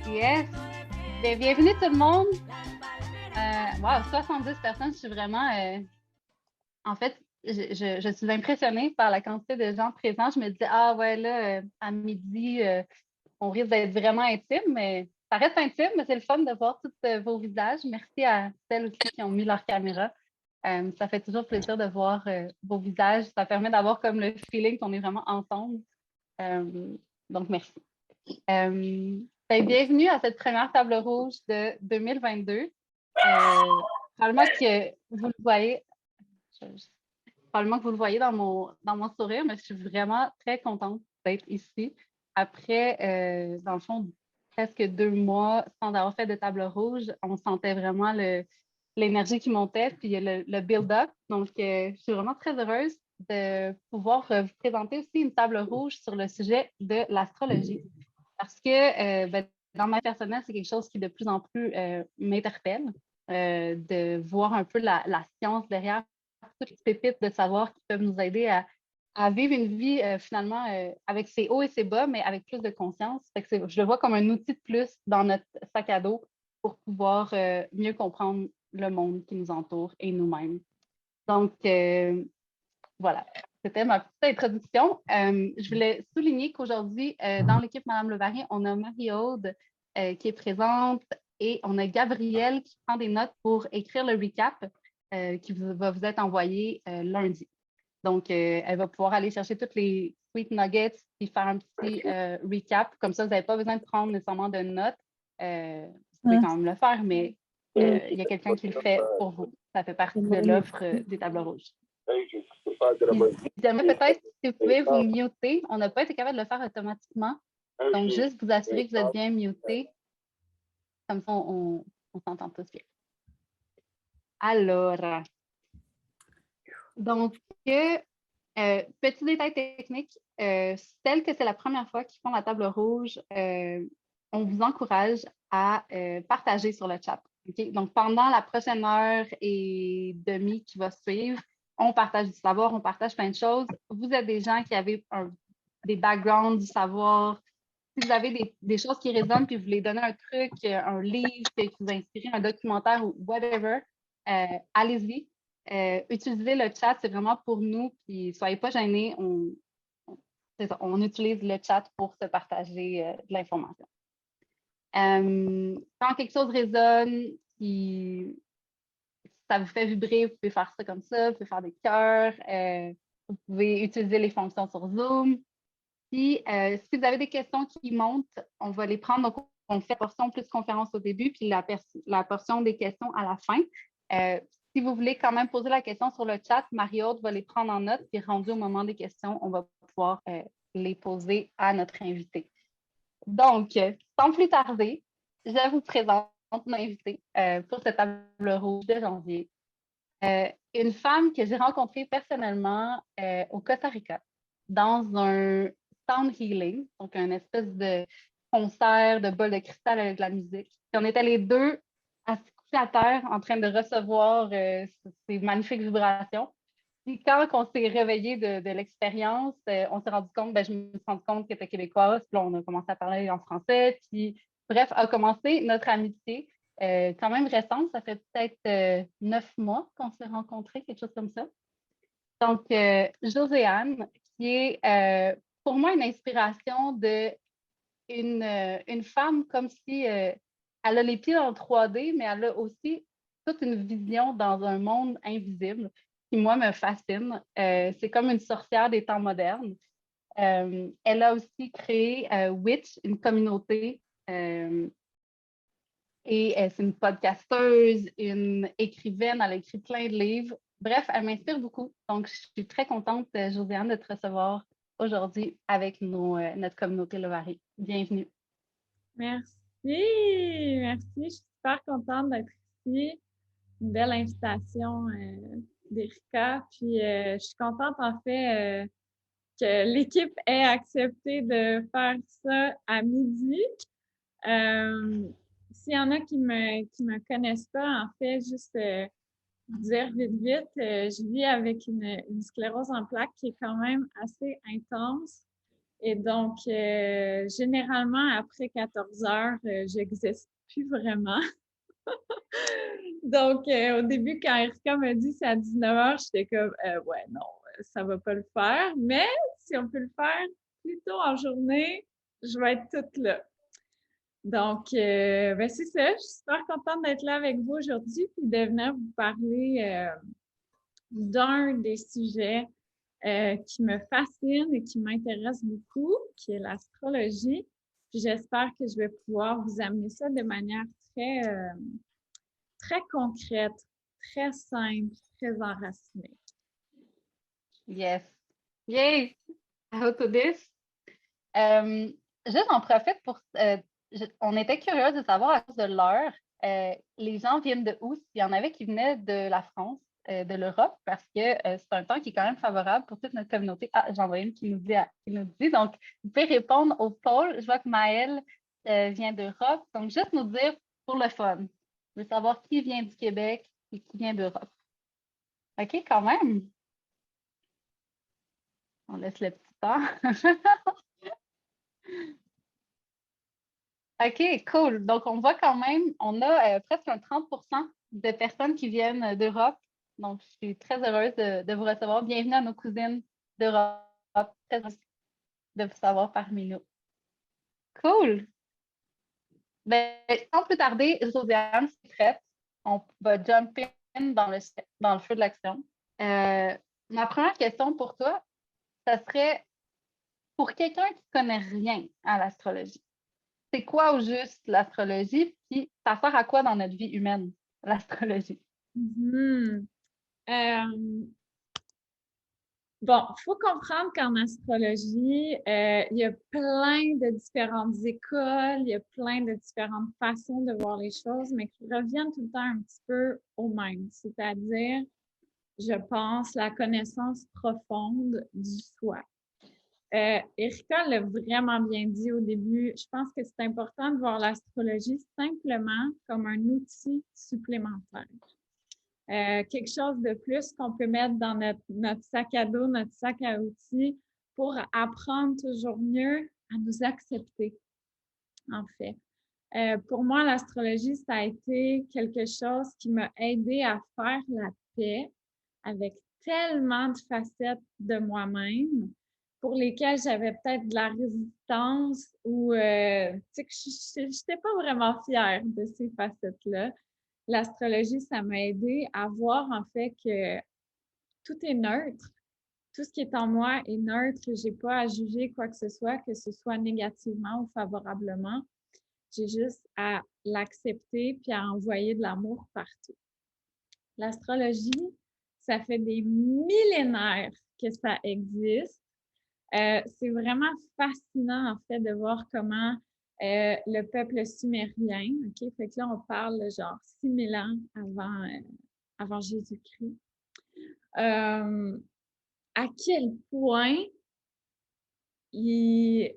Yes! Bien, bienvenue tout le monde. Wow, 70 personnes, je suis vraiment... en fait, je suis impressionnée par la quantité de gens présents. Je me dis, ah ouais, là, à midi, on risque d'être vraiment intime, mais ça reste intime, mais c'est le fun de voir tous vos visages. Merci à celles aussi qui ont mis leur caméra. Ça fait toujours plaisir de voir vos visages. Ça permet d'avoir comme le feeling qu'on est vraiment ensemble. Euh, donc, merci. Bienvenue à cette première table rouge de 2022. Probablement que vous le voyez, probablement que vous le voyez dans mon sourire, mais je suis vraiment très contente d'être ici. Après, dans le fond, presque 2 mois sans avoir fait de table rouge, on sentait vraiment l'énergie qui montait, puis le build-up. Donc, je suis vraiment très heureuse de pouvoir vous présenter aussi une table rouge sur le sujet de l'astrologie. Parce que dans ma vie personnelle, c'est quelque chose qui de plus en plus m'interpelle, de voir un peu la science derrière toutes les pépites de savoir qui peuvent nous aider à vivre une vie finalement avec ses hauts et ses bas, mais avec plus de conscience. Fait que je le vois comme un outil de plus dans notre sac à dos pour pouvoir mieux comprendre le monde qui nous entoure et nous-mêmes. Donc, voilà, c'était ma petite introduction. Je voulais souligner qu'aujourd'hui, dans l'équipe Madame Levary, on a Marie-Aude qui est présente et on a Gabrielle qui prend des notes pour écrire le recap qui va vous être envoyé lundi. Donc, elle va pouvoir aller chercher toutes les sweet nuggets et faire un petit recap. Comme ça, vous n'avez pas besoin de prendre nécessairement de notes. Vous pouvez quand même le faire, mais il y a quelqu'un qui le fait pour vous. Ça fait partie de l'offre des tables rouges. J'aimerais peut-être, si vous pouvez vous muter. On n'a pas été capable de le faire automatiquement. Donc, juste vous assurer que vous êtes bien muté. Comme ça, on s'entend tous bien. Alors, donc, petit détail technique, celles que c'est la première fois qu'ils font la table rouge, on vous encourage à partager sur le chat. Okay? Donc, pendant la prochaine heure et demie qui va suivre, on partage du savoir, on partage plein de choses. Vous êtes des gens qui avez des backgrounds, du savoir. Si vous avez des choses qui résonnent, puis vous voulez donner un truc, un livre qui vous inspire, un documentaire ou whatever, allez-y. Utilisez le chat, c'est vraiment pour nous, puis soyez pas gênés, on utilise le chat pour se partager de l'information. Quand quelque chose résonne, si ça vous fait vibrer, vous pouvez faire ça comme ça, vous pouvez faire des cœurs, vous pouvez utiliser les fonctions sur Zoom. Puis, si vous avez des questions qui montent, on va les prendre. Donc, on fait la portion plus conférence au début, puis la portion des questions à la fin. Si vous voulez quand même poser la question sur le chat, Marie-Aude va les prendre en note, puis rendu au moment des questions, on va pouvoir les poser à notre invité. Donc, sans plus tarder, je vous présente mon invité pour cette table rouge de janvier. Une femme que j'ai rencontrée personnellement au Costa Rica dans un sound healing, donc un espèce de concert de bol de cristal avec de la musique. Puis on était les deux assis couchés à terre en train de recevoir ces magnifiques vibrations. Puis quand on s'est réveillé de l'expérience, on s'est rendu compte, je me suis rendu compte qu'elle était québécoise, puis là, on a commencé à parler en français, puis bref, a commencé notre amitié. Quand même récente, ça fait peut-être 9 mois qu'on s'est rencontrés, quelque chose comme ça. Donc, Joséanne, qui est pour moi une inspiration de une femme comme si elle a les pieds en 3D, mais elle a aussi toute une vision dans un monde invisible qui, moi, me fascine. C'est comme une sorcière des temps modernes. Elle a aussi créé Witch, une communauté. Et c'est une podcasteuse, une écrivaine, elle a écrit plein de livres. Bref, elle m'inspire beaucoup. Donc, je suis très contente, Josiane, de te recevoir aujourd'hui avec notre communauté Levary. Bienvenue. Merci, merci. Je suis super contente d'être ici. Une belle invitation d'Erika. Puis, je suis contente, en fait, que l'équipe ait accepté de faire ça à midi. S'il y en a qui me connaissent pas, en fait, juste dire vite, je vis avec une sclérose en plaques qui est quand même assez intense. Et donc, généralement, après 14 heures, j'existe plus vraiment. Donc, au début, quand Erika m'a dit c'est à 19 heures, j'étais comme, ouais, non, ça va pas le faire. Mais si on peut le faire plus tôt en journée, je vais être toute là. Donc, ben c'est ça. Je suis super contente d'être là avec vous aujourd'hui puis de venir vous parler d'un des sujets qui me fascine et qui m'intéresse beaucoup, qui est l'astrologie. Puis j'espère que je vais pouvoir vous amener ça de manière très concrète, très simple, très enracinée. Yes. Yay! How to this? Euh, Juste, on profite pour. On était curieux de savoir à cause de l'heure, les gens viennent de où? S'il y en avait qui venaient de la France, de l'Europe, parce que c'est un temps qui est quand même favorable pour toute notre communauté. Ah, j'en vois une qui nous dit. Donc, vous pouvez répondre au poll. Je vois que Maëlle vient d'Europe. Donc, juste nous dire pour le fun. Je veux savoir qui vient du Québec et qui vient d'Europe. OK, quand même. On laisse le petit temps. OK, cool. Donc, on voit quand même, on a presque un 30% de personnes qui viennent d'Europe. Donc, je suis très heureuse de vous recevoir. Bienvenue à nos cousines d'Europe. Très heureuse de vous savoir parmi nous. Cool. Ben, sans plus tarder, Josiane, c'est prête. On va jump in dans le feu de l'action. Ma première question pour toi, ça serait pour quelqu'un qui ne connaît rien à l'astrologie. C'est quoi au juste l'astrologie? Puis ça sert à quoi dans notre vie humaine, l'astrologie? Mhm. Euh, Bon, il faut comprendre qu'en astrologie, il y a plein de différentes écoles, il y a plein de différentes façons de voir les choses, mais qui reviennent tout le temps un petit peu au même. C'est-à-dire, je pense, la connaissance profonde du soi. Erika l'a vraiment bien dit au début. Je pense que c'est important de voir l'astrologie simplement comme un outil supplémentaire. Quelque chose de plus qu'on peut mettre dans notre sac à dos, notre sac à outils pour apprendre toujours mieux à nous accepter, en fait. Pour moi, l'astrologie, ça a été quelque chose qui m'a aidé à faire la paix avec tellement de facettes de moi-même pour lesquelles j'avais peut-être de la résistance ou tu sais que je n'étais pas vraiment fière de ces facettes-là. L'astrologie, ça m'a aidé à voir en fait que tout est neutre. Tout ce qui est en moi est neutre. J'ai pas à juger quoi que ce soit négativement ou favorablement. J'ai juste à l'accepter puis à envoyer de l'amour partout. L'astrologie, ça fait des millénaires que ça existe. C'est vraiment fascinant, en fait, de voir comment le peuple sumérien, OK, fait que là, on parle genre 6000 ans avant Jésus-Christ, à quel point il,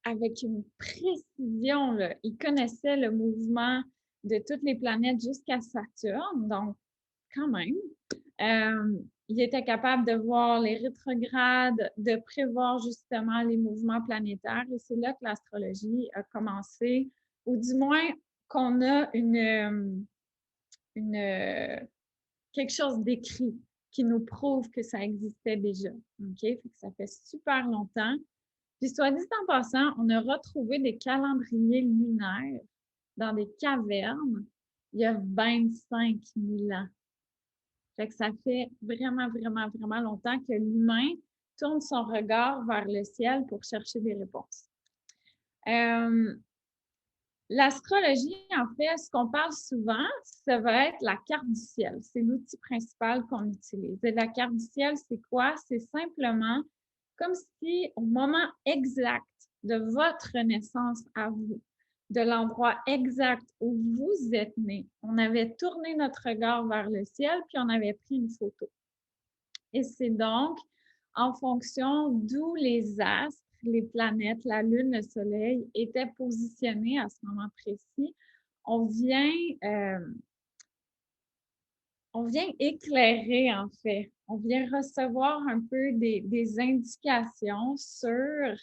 avec une précision, là, il connaissait le mouvement de toutes les planètes jusqu'à Saturne, donc quand même. Il était capable de voir les rétrogrades, de prévoir justement les mouvements planétaires. Et c'est là que l'astrologie a commencé, ou du moins qu'on a quelque chose d'écrit qui nous prouve que ça existait déjà. OK? Fait que ça fait super longtemps. Puis, soit dit en passant, on a retrouvé des calendriers lunaires dans des cavernes il y a 25 000 ans. Fait que ça fait vraiment, vraiment, vraiment longtemps que l'humain tourne son regard vers le ciel pour chercher des réponses. L'astrologie, en fait, ce qu'on parle souvent, ça va être la carte du ciel. C'est l'outil principal qu'on utilise. Et la carte du ciel, c'est quoi? C'est simplement comme si au moment exact de votre naissance à vous, de l'endroit exact où vous êtes né, on avait tourné notre regard vers le ciel, puis on avait pris une photo. Et c'est donc en fonction d'où les astres, les planètes, la Lune, le Soleil étaient positionnés à ce moment précis, on vient on vient éclairer, en fait. On vient recevoir un peu des indications sur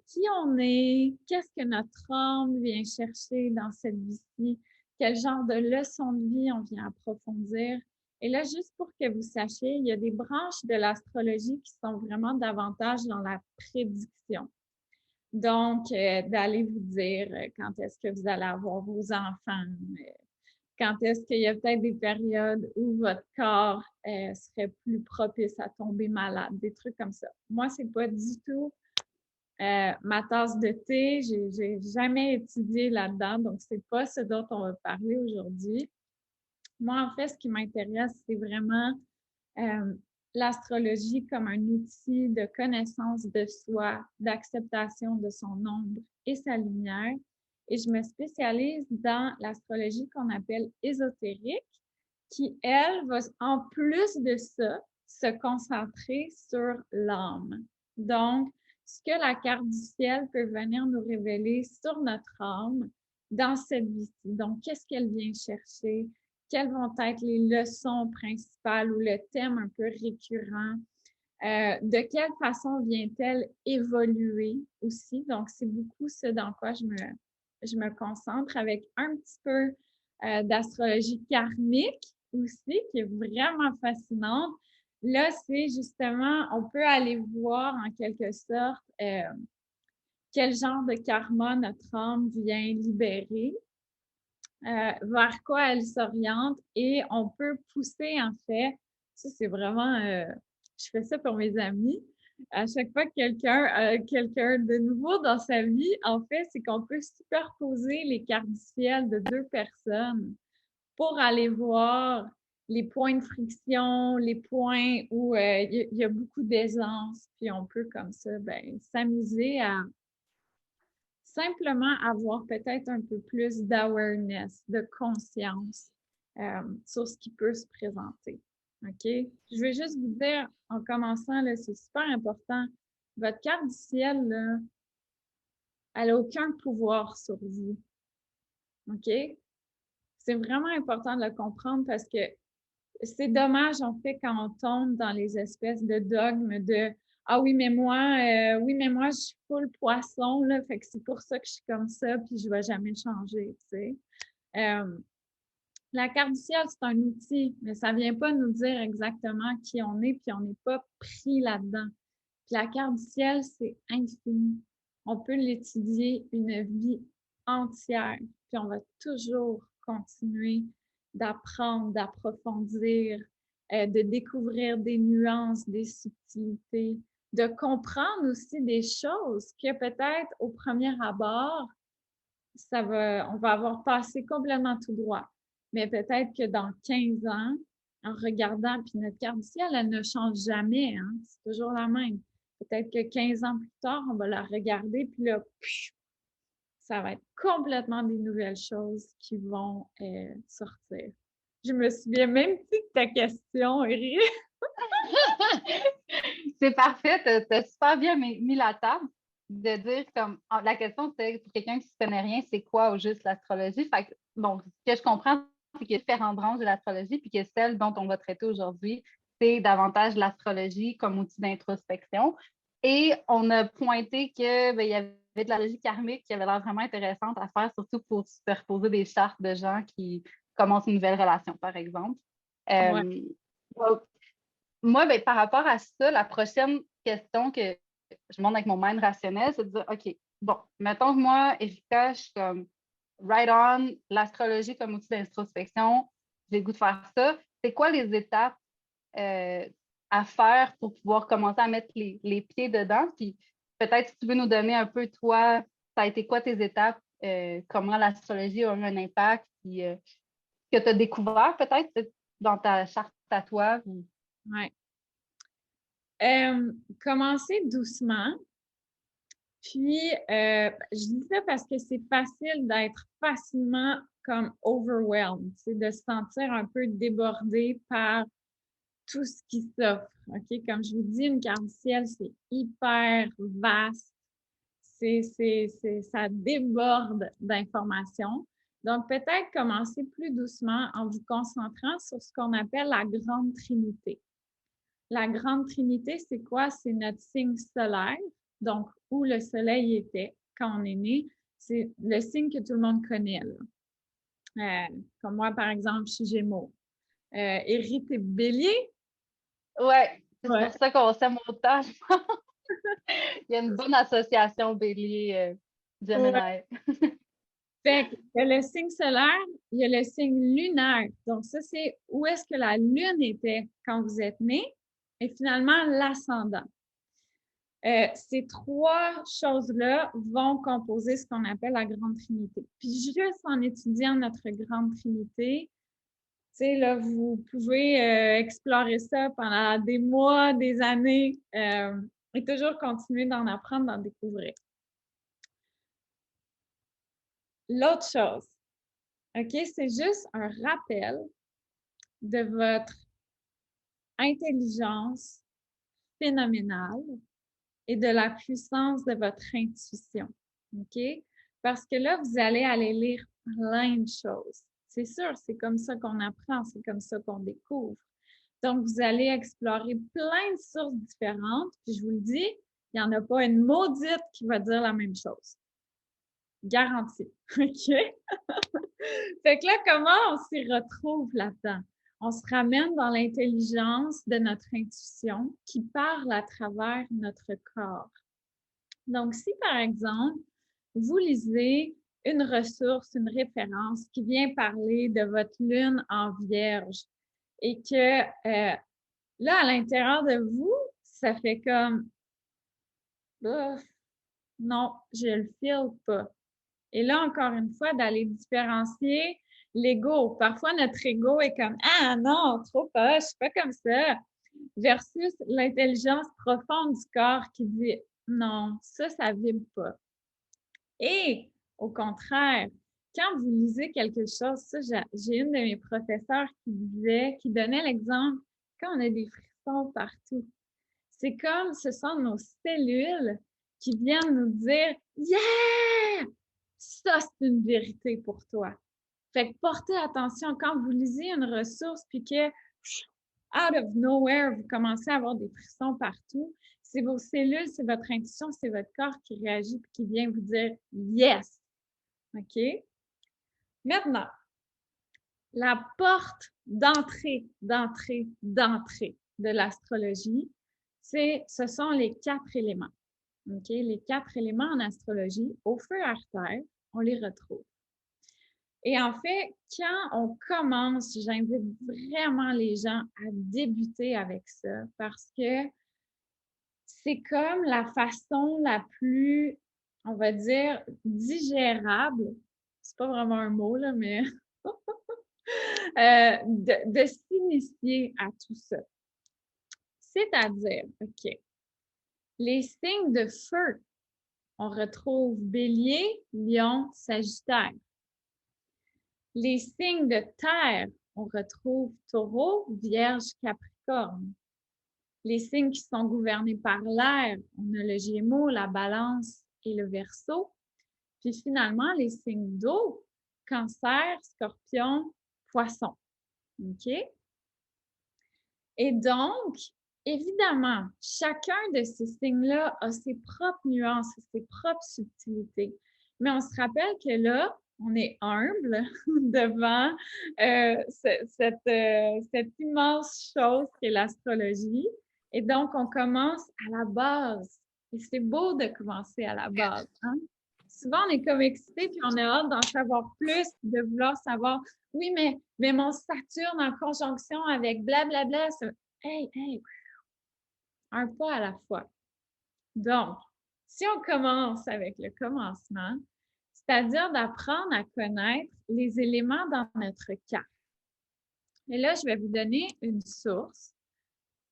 qui on est, qu'est-ce que notre âme vient chercher dans cette vie-ci, quel genre de leçon de vie on vient approfondir. Et là, juste pour que vous sachiez, il y a des branches de l'astrologie qui sont vraiment davantage dans la prédiction. Donc, d'aller vous dire quand est-ce que vous allez avoir vos enfants, quand est-ce qu'il y a peut-être des périodes où votre corps serait plus propice à tomber malade, des trucs comme ça. Moi, c'est pas du tout ma tasse de thé. J'ai jamais étudié là-dedans, donc c'est pas ce dont on va parler aujourd'hui. Moi, en fait, ce qui m'intéresse, c'est vraiment l'astrologie comme un outil de connaissance de soi, d'acceptation de son ombre et sa lumière. Et je me spécialise dans l'astrologie qu'on appelle ésotérique, qui, elle, va en plus de ça, se concentrer sur l'âme. Donc, ce que la carte du ciel peut venir nous révéler sur notre âme dans cette vie-ci. Donc, qu'est-ce qu'elle vient chercher? Quelles vont être les leçons principales ou le thème un peu récurrent? De quelle façon vient-elle évoluer aussi? Donc, c'est beaucoup ce dans quoi je me concentre avec un petit peu d'astrologie karmique aussi, qui est vraiment fascinante. Là, c'est justement, on peut aller voir en quelque sorte quel genre de karma notre âme vient libérer, vers quoi elle s'oriente et on peut pousser en fait, ça c'est vraiment, je fais ça pour mes amis, à chaque fois que quelqu'un de nouveau dans sa vie, en fait, c'est qu'on peut superposer les cartes du ciel de deux personnes pour aller voir les points de friction, les points où il y a beaucoup d'aisance, puis on peut comme ça s'amuser à simplement avoir peut-être un peu plus d'awareness, de conscience sur ce qui peut se présenter. OK? Je vais juste vous dire, en commençant, là, c'est super important, votre carte du ciel, là, elle n'a aucun pouvoir sur vous. OK? C'est vraiment important de le comprendre parce que c'est dommage, en fait, quand on tombe dans les espèces de dogmes de ah oui, mais moi, je suis full poisson, là, fait que c'est pour ça que je suis comme ça, puis je vais jamais changer, tu sais. La carte du ciel, c'est un outil, mais ça vient pas nous dire exactement qui on est, puis on n'est pas pris là-dedans. Puis la carte du ciel, c'est infini. On peut l'étudier une vie entière, puis on va toujours continuer d'apprendre, d'approfondir, de découvrir des nuances, des subtilités, de comprendre aussi des choses que peut-être au premier abord, on va avoir passé complètement tout droit. Mais peut-être que dans 15 ans, en regardant, puis notre carte du ciel, elle ne change jamais, hein? C'est toujours la même. Peut-être que 15 ans plus tard, on va la regarder, puis là, ça va être complètement des nouvelles choses qui vont sortir. Je me souviens même plus de ta question, Eri. C'est parfait, tu as super bien mis la table de dire comme la question c'était pour quelqu'un qui ne connaît rien, c'est quoi au juste l'astrologie? Fait que, bon, ce que je comprends, c'est qu'il y a différentes branches de l'astrologie, puis que celle dont on va traiter aujourd'hui, c'est davantage l'astrologie comme outil d'introspection. Et on a pointé que il y avait de la logie karmique qui avait l'air vraiment intéressante à faire, surtout pour superposer des chartes de gens qui commencent une nouvelle relation, par exemple. Ouais. Moi, par rapport à ça, la prochaine question que je monte avec mon mind rationnel, c'est de dire, OK, bon, mettons que moi, Erika, je suis comme right on, l'astrologie comme outil d'introspection, j'ai le goût de faire ça. C'est quoi les étapes à faire pour pouvoir commencer à mettre les pieds dedans? Puis peut-être si tu veux nous donner un peu, toi, ça a été quoi tes étapes, comment l'astrologie a eu un impact, puis que tu as découvert peut-être dans ta charte à toi? Ouais. Commencer doucement. Puis, je dis ça parce que c'est facile d'être facilement comme overwhelmed, de se sentir un peu débordé par tout ce qui s'offre. OK? Comme je vous dis, une carte du ciel, c'est hyper vaste. Ça déborde d'informations. Donc, peut-être commencer plus doucement en vous concentrant sur ce qu'on appelle la Grande Trinité. La Grande Trinité, c'est quoi? C'est notre signe solaire, donc où le soleil était quand on est né. C'est le signe que tout le monde connaît, là. Comme moi, par exemple, je suis Gémeaux. Érie, t'es Bélier? Ouais, c'est Ouais. pour ça qu'on s'aime autant. Il y a une bonne association Ouais. Bélier-Gemini. Fait que il y a le signe solaire, il y a le signe lunaire. Donc, ça, c'est où est-ce que la lune était quand vous êtes né et finalement l'ascendant. Ces trois choses-là vont composer ce qu'on appelle la Grande Trinité. Puis juste en étudiant notre Grande Trinité, tu sais, là, vous pouvez explorer ça pendant des mois, des années et toujours continuer d'en apprendre, d'en découvrir. L'autre chose, OK, c'est juste un rappel de votre intelligence phénoménale et de la puissance de votre intuition. OK? Parce que là, vous allez aller lire plein de choses. C'est sûr, c'est comme ça qu'on apprend, c'est comme ça qu'on découvre. Donc, vous allez explorer plein de sources différentes. Puis, je vous le dis, il n'y en a pas une maudite qui va dire la même chose. Garantie. OK? Fait que là, comment on s'y retrouve là-dedans? On se ramène dans l'intelligence de notre intuition qui parle à travers notre corps. Donc, si par exemple, vous lisez une ressource, une référence qui vient parler de votre lune en vierge et que là, à l'intérieur de vous, ça fait comme non, je le file pas. Et là, encore une fois, d'aller différencier l'ego. Parfois, notre ego est comme ah non, trop pas, je suis pas comme ça. Versus l'intelligence profonde du corps qui dit non, ça vibre pas. Et au contraire, quand vous lisez quelque chose, ça, j'ai une de mes professeurs qui donnait l'exemple quand on a des frissons partout. C'est comme ce sont nos cellules qui viennent nous dire yeah! Ça, c'est une vérité pour toi. Fait que portez attention quand vous lisez une ressource puis que out of nowhere, vous commencez à avoir des frissons partout. C'est vos cellules, c'est votre intuition, c'est votre corps qui réagit et qui vient vous dire yes. OK? Maintenant, la porte d'entrée de l'astrologie, ce sont les 4 éléments. OK? Les 4 éléments en astrologie, au feu à terre, on les retrouve. Et en fait, quand on commence, j'invite vraiment les gens à débuter avec ça parce que c'est comme la façon la plus, on va dire, digérable. C'est pas vraiment un mot, là, mais de s'initier à tout ça. C'est-à-dire, OK, les signes de feu, on retrouve Bélier, Lion, Sagittaire. Les signes de terre, on retrouve Taureau, Vierge, Capricorne. Les signes qui sont gouvernés par l'air, on a le Gémeaux, la Balance et le Verseau. Puis finalement, les signes d'eau, Cancer, Scorpion, Poisson. OK? Et donc, évidemment, chacun de ces signes-là a ses propres nuances, ses propres subtilités. Mais on se rappelle que là, on est humble devant cette immense chose qu'est l'astrologie. Et donc, on commence à la base. Et c'est beau de commencer à la base. Hein? Souvent, on est comme excité puis on a hâte d'en savoir plus, de vouloir savoir, oui, mais mon Saturne en conjonction avec blablabla, ça... Hey, un pas à la fois. Donc, si on commence avec le commencement, c'est-à-dire d'apprendre à connaître les éléments dans notre carte. Et là, je vais vous donner une source,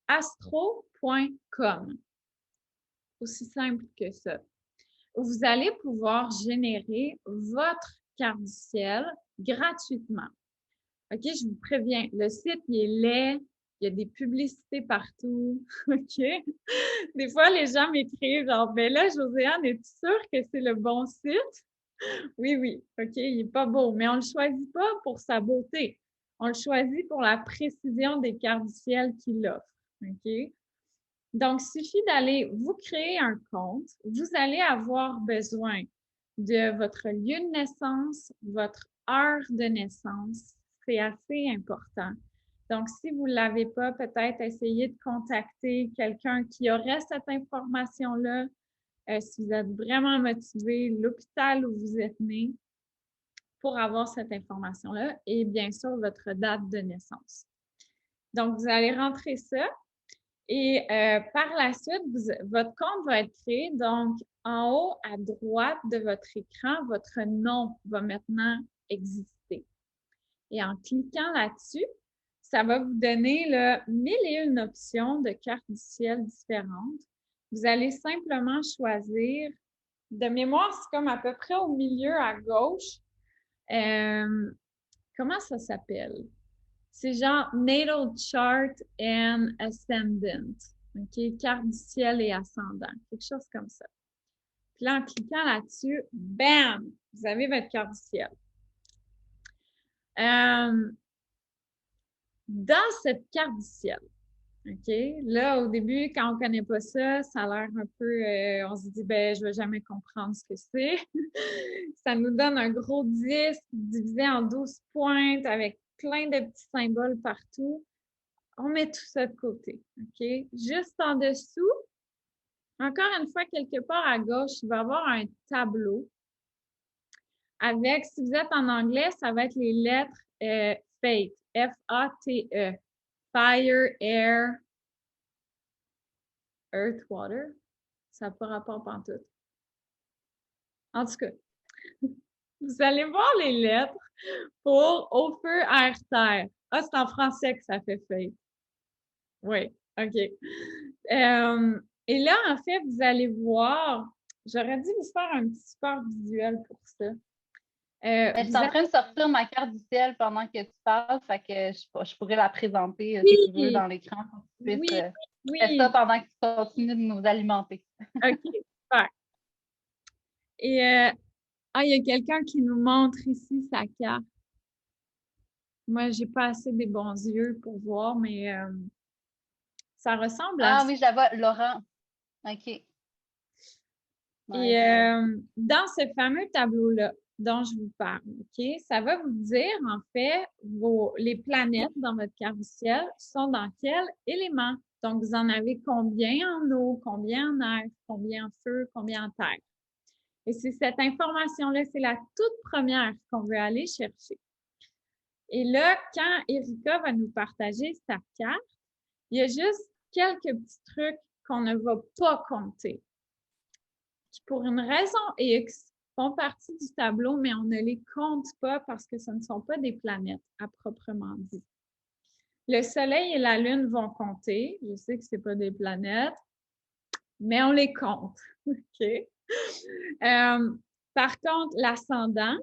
astro.com. Aussi simple que ça. Vous allez pouvoir générer votre carte du ciel gratuitement. OK, je vous préviens, le site, il est laid, il y a des publicités partout, OK? Des fois, les gens m'écrivent genre, ben là, Josiane, es-tu sûre que c'est le bon site? Oui, oui. OK, il n'est pas beau, mais on ne le choisit pas pour sa beauté. On le choisit pour la précision des cartes du ciel qu'il offre. OK? Donc, il suffit d'aller vous créer un compte. Vous allez avoir besoin de votre lieu de naissance, votre heure de naissance. C'est assez important. Donc, si vous ne l'avez pas, peut-être essayez de contacter quelqu'un qui aurait cette information-là. Si vous êtes vraiment motivé, l'hôpital où vous êtes né, pour avoir cette information-là et bien sûr votre date de naissance. Donc, vous allez rentrer ça et par la suite, votre compte va être créé. Donc, en haut à droite de votre écran, votre nom va maintenant exister. Et en cliquant là-dessus, ça va vous donner là, 1001 options de cartes du ciel différentes. Vous allez simplement choisir, de mémoire, c'est comme à peu près au milieu à gauche. Comment ça s'appelle? C'est genre Natal Chart and Ascendant. OK? Carte du ciel et ascendant. Quelque chose comme ça. Puis là, en cliquant là-dessus, bam! Vous avez votre carte du ciel. Dans cette carte du ciel, OK? Là, au début, quand on ne connaît pas ça, ça a l'air un peu... on se dit, ben, je ne vais jamais comprendre ce que c'est. Ça nous donne un gros disque divisé en 12 pointes avec plein de petits symboles partout. On met tout ça de côté, OK? Juste en dessous, encore une fois, quelque part à gauche, il va y avoir un tableau avec, si vous êtes en anglais, ça va être les lettres FATE, F-A-T-E. Fire, Air, Earth, Water. Ça n'a pas rapport pantoute. En tout cas, vous allez voir les lettres pour eau, feu, air, terre. Ah, c'est en français que ça fait FATE. Oui, OK. Et là, en fait, vous allez voir, j'aurais dû vous faire un petit support visuel pour ça. Je suis en train de sortir ma carte du ciel pendant que tu parles, fait que je pourrais la présenter si tu veux dans l'écran pour que tu puisses faire ça pendant que tu continues de nous alimenter. OK, super. Et il y a quelqu'un qui nous montre ici sa carte. Moi, j'ai pas assez des bons yeux pour voir, mais ça ressemble à ça. Ah oui, je la vois, Laurent. OK. Ouais, et dans ce fameux tableau-là dont je vous parle, OK, ça va vous dire, en fait, les planètes dans votre carte du ciel sont dans quel élément. Donc, vous en avez combien en eau, combien en air, combien en feu, combien en terre. Et c'est cette information-là, c'est la toute première qu'on veut aller chercher. Et là, quand Erika va nous partager sa carte, il y a juste quelques petits trucs qu'on ne va pas compter, qui pour une raison X font partie du tableau, mais on ne les compte pas parce que ce ne sont pas des planètes à proprement dit. Le Soleil et la Lune vont compter. Je sais que ce n'est pas des planètes, mais on les compte. OK? Par contre, l'ascendant,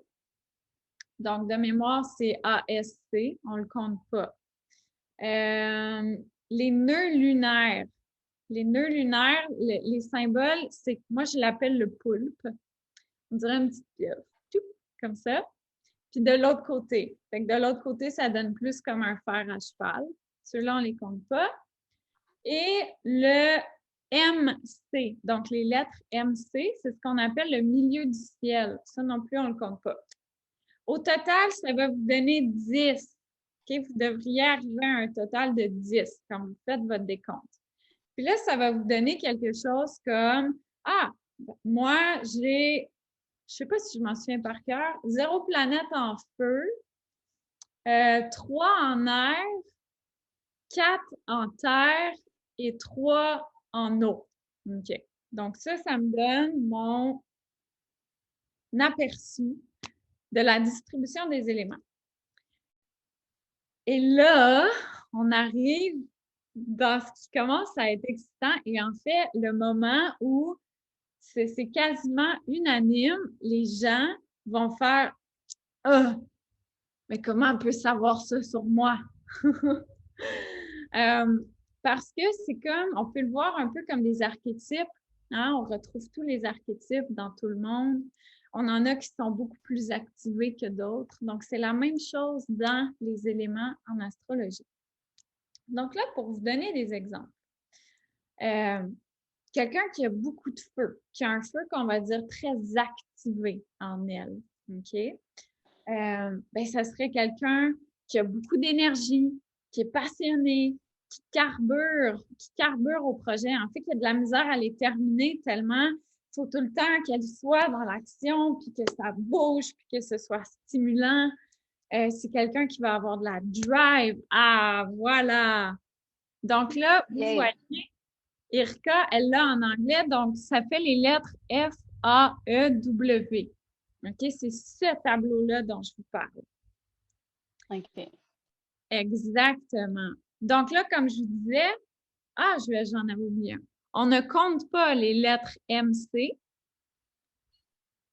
donc de mémoire, c'est ASC, on ne le compte pas. Les nœuds lunaires. Les nœuds lunaires, les symboles, c'est moi, je l'appelle le poulpe. On dirait une petite pieuvre, comme ça. Puis de l'autre côté. Fait que de l'autre côté, ça donne plus comme un fer à cheval. Ceux-là, on ne les compte pas. Et le MC, donc les lettres MC, c'est ce qu'on appelle le milieu du ciel. Ça non plus, on ne le compte pas. Au total, ça va vous donner 10. Okay? Vous devriez arriver à un total de 10 quand vous faites votre décompte. Puis là, ça va vous donner quelque chose comme moi, j'ai, je ne sais pas si je m'en souviens par cœur, 0 planète en feu, 3 en air, 4 en terre et 3 en eau. OK. Donc, ça me donne mon aperçu de la distribution des éléments. Et là, on arrive dans ce qui commence à être excitant et en fait, le moment où c'est quasiment unanime, les gens vont faire « Ah, mais comment on peut savoir ça sur moi? » Parce que c'est comme, on peut le voir un peu comme des archétypes. Hein? On retrouve tous les archétypes dans tout le monde. On en a qui sont beaucoup plus activés que d'autres. Donc, c'est la même chose dans les éléments en astrologie. Donc là, pour vous donner des exemples, quelqu'un qui a beaucoup de feu, qui a un feu qu'on va dire très activé en elle, OK? Ben, ça serait quelqu'un qui a beaucoup d'énergie, qui est passionné, qui carbure au projet. En fait, qui a de la misère à les terminer tellement il faut tout le temps qu'elle soit dans l'action, puis que ça bouge, puis que ce soit stimulant. C'est quelqu'un qui va avoir de la drive. Ah, voilà! Donc là, vous Yay. voyez, Irka, elle l'a en anglais, donc ça fait les lettres F, A, E, W. OK? C'est ce tableau-là dont je vous parle. OK. Exactement. Donc là, comme je vous disais, j'en avais oublié un. On ne compte pas les lettres MC.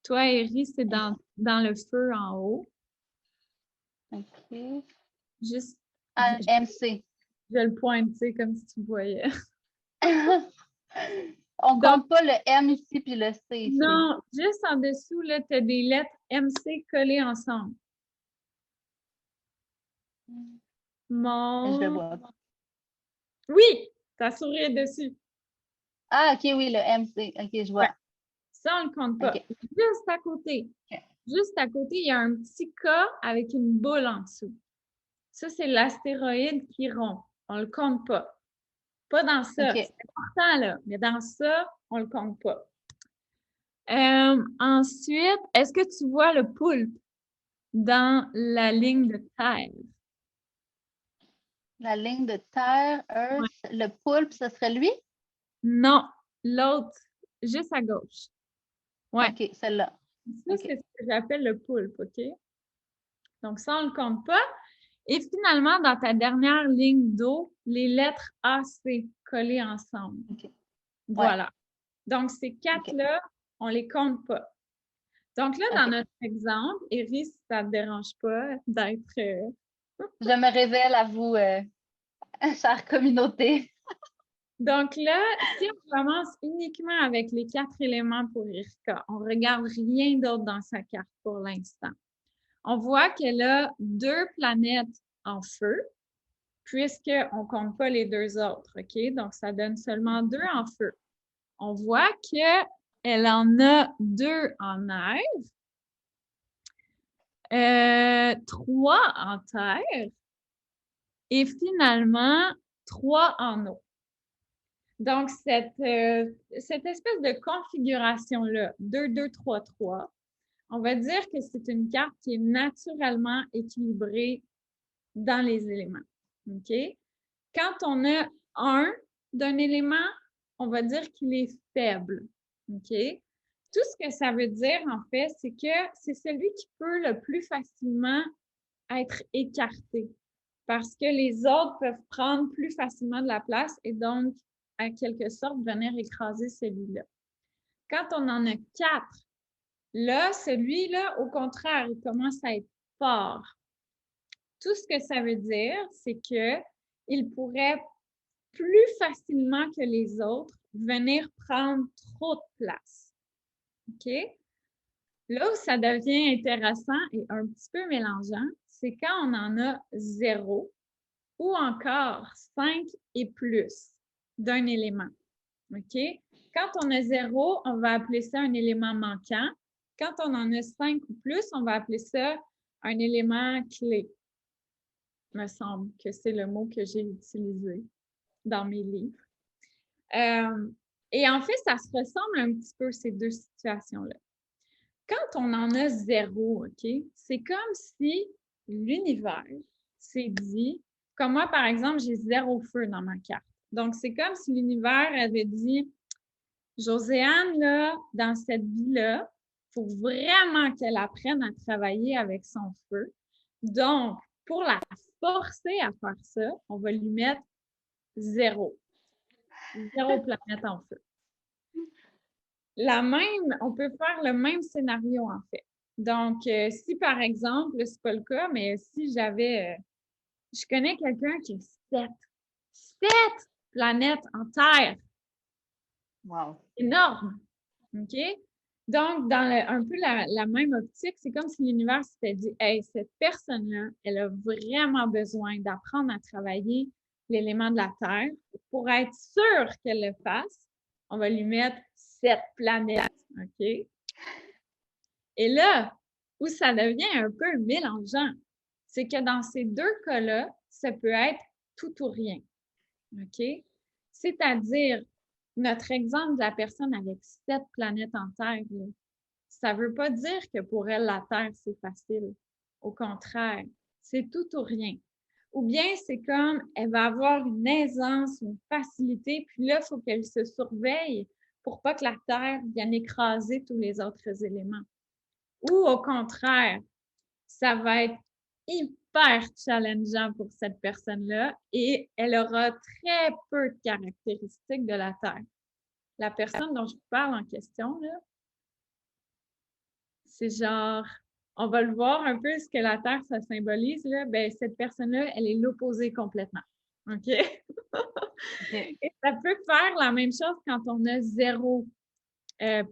Toi, Eri, c'est dans le feu en haut. OK. Juste, Ah, MC. je le pointe, tu sais, comme si tu voyais. On Donc, compte pas le M ici puis le C ici. non, juste en dessous, là, tu as des lettres MC collées ensemble. Je le vois. Oui, ta souris est dessus. Ah, OK, oui, le MC. OK, je Ouais. vois. Ça, on ne le compte pas. OK. Juste à côté. OK. Juste à côté, il y a un petit K avec une boule en dessous. Ça, c'est l'astéroïde Chiron. On ne le compte pas. Pas dans ça. OK. C'est important, là. Mais dans ça, on ne le compte pas. Ensuite, est-ce que tu vois le poulpe dans la ligne de terre? La ligne de terre, Ouais. Earth, le poulpe, ce serait lui? Non, l'autre, juste à gauche. Ouais. OK, celle-là. Ça, OK. c'est ce que j'appelle le poulpe, OK? Donc, ça, on ne le compte pas. Et finalement, dans ta dernière ligne d'eau, les lettres AC collées ensemble. OK. Voilà. Donc, ces OK. quatre-là, on ne les compte pas. Donc là, dans OK. notre exemple, Iris, ça ne te dérange pas d'être... Je me révèle à vous, chère communauté. Donc là, si on commence uniquement avec les 4 éléments pour Irka, on ne regarde rien d'autre dans sa carte pour l'instant. On voit qu'elle a 2 planètes en feu, puisqu'on ne compte pas les 2 autres, OK? Donc, ça donne seulement 2 en feu. On voit qu'elle en a 2 en air, 3 en terre et finalement 3 en eau. Donc, cette espèce de configuration-là, 2, 2, 3, 3, on va dire que c'est une carte qui est naturellement équilibrée dans les éléments. OK? Quand on a un d'un élément, on va dire qu'il est faible. OK? Tout ce que ça veut dire, en fait, c'est que c'est celui qui peut le plus facilement être écarté parce que les autres peuvent prendre plus facilement de la place et donc, en quelque sorte, venir écraser celui-là. Quand on en a 4, là, celui-là, au contraire, il commence à être fort. Tout ce que ça veut dire, c'est qu'il pourrait plus facilement que les autres venir prendre trop de place. OK? Là où ça devient intéressant et un petit peu mélangeant, c'est quand on en a 0 ou encore 5 et plus d'un élément. OK? Quand on a 0, on va appeler ça un élément manquant. Quand on en a 5 ou plus, on va appeler ça un élément clé. Il me semble que c'est le mot que j'ai utilisé dans mes livres. Et en fait, ça se ressemble un petit peu, ces 2 situations-là. Quand on en a 0, OK, c'est comme si l'univers s'est dit, comme moi, par exemple, j'ai 0 feu dans ma carte. Donc, c'est comme si l'univers avait dit, Joséanne, là, dans cette vie-là, il faut vraiment qu'elle apprenne à travailler avec son feu. Donc, pour la forcer à faire ça, on va lui mettre 0. 0 planète en feu. On peut faire le même scénario, en fait. Donc, si par exemple, c'est pas le cas, mais si je connais quelqu'un qui a 7 planètes en Terre. Wow. Énorme. OK? Donc, dans un peu la même optique, c'est comme si l'univers s'était dit, hey, cette personne-là, elle a vraiment besoin d'apprendre à travailler l'élément de la Terre. Pour être sûr qu'elle le fasse, on va lui mettre cette planète, OK? Et là, où ça devient un peu mélangeant, c'est que dans ces deux cas-là, ça peut être tout ou rien, OK? C'est-à-dire, notre exemple de la personne avec 7 planètes en Terre, là, ça ne veut pas dire que pour elle, la Terre, c'est facile. Au contraire, c'est tout ou rien. Ou bien c'est comme, elle va avoir une aisance, une facilité, puis là, il faut qu'elle se surveille pour pas que la Terre vienne écraser tous les autres éléments. Ou au contraire, ça va être hyper challengeant pour cette personne-là et elle aura très peu de caractéristiques de la Terre. La personne dont je vous parle en question, là, c'est genre, on va le voir un peu ce que la Terre, ça symbolise, là. Ben, cette personne-là, elle est l'opposé complètement. OK? OK. Et ça peut faire la même chose quand on a 0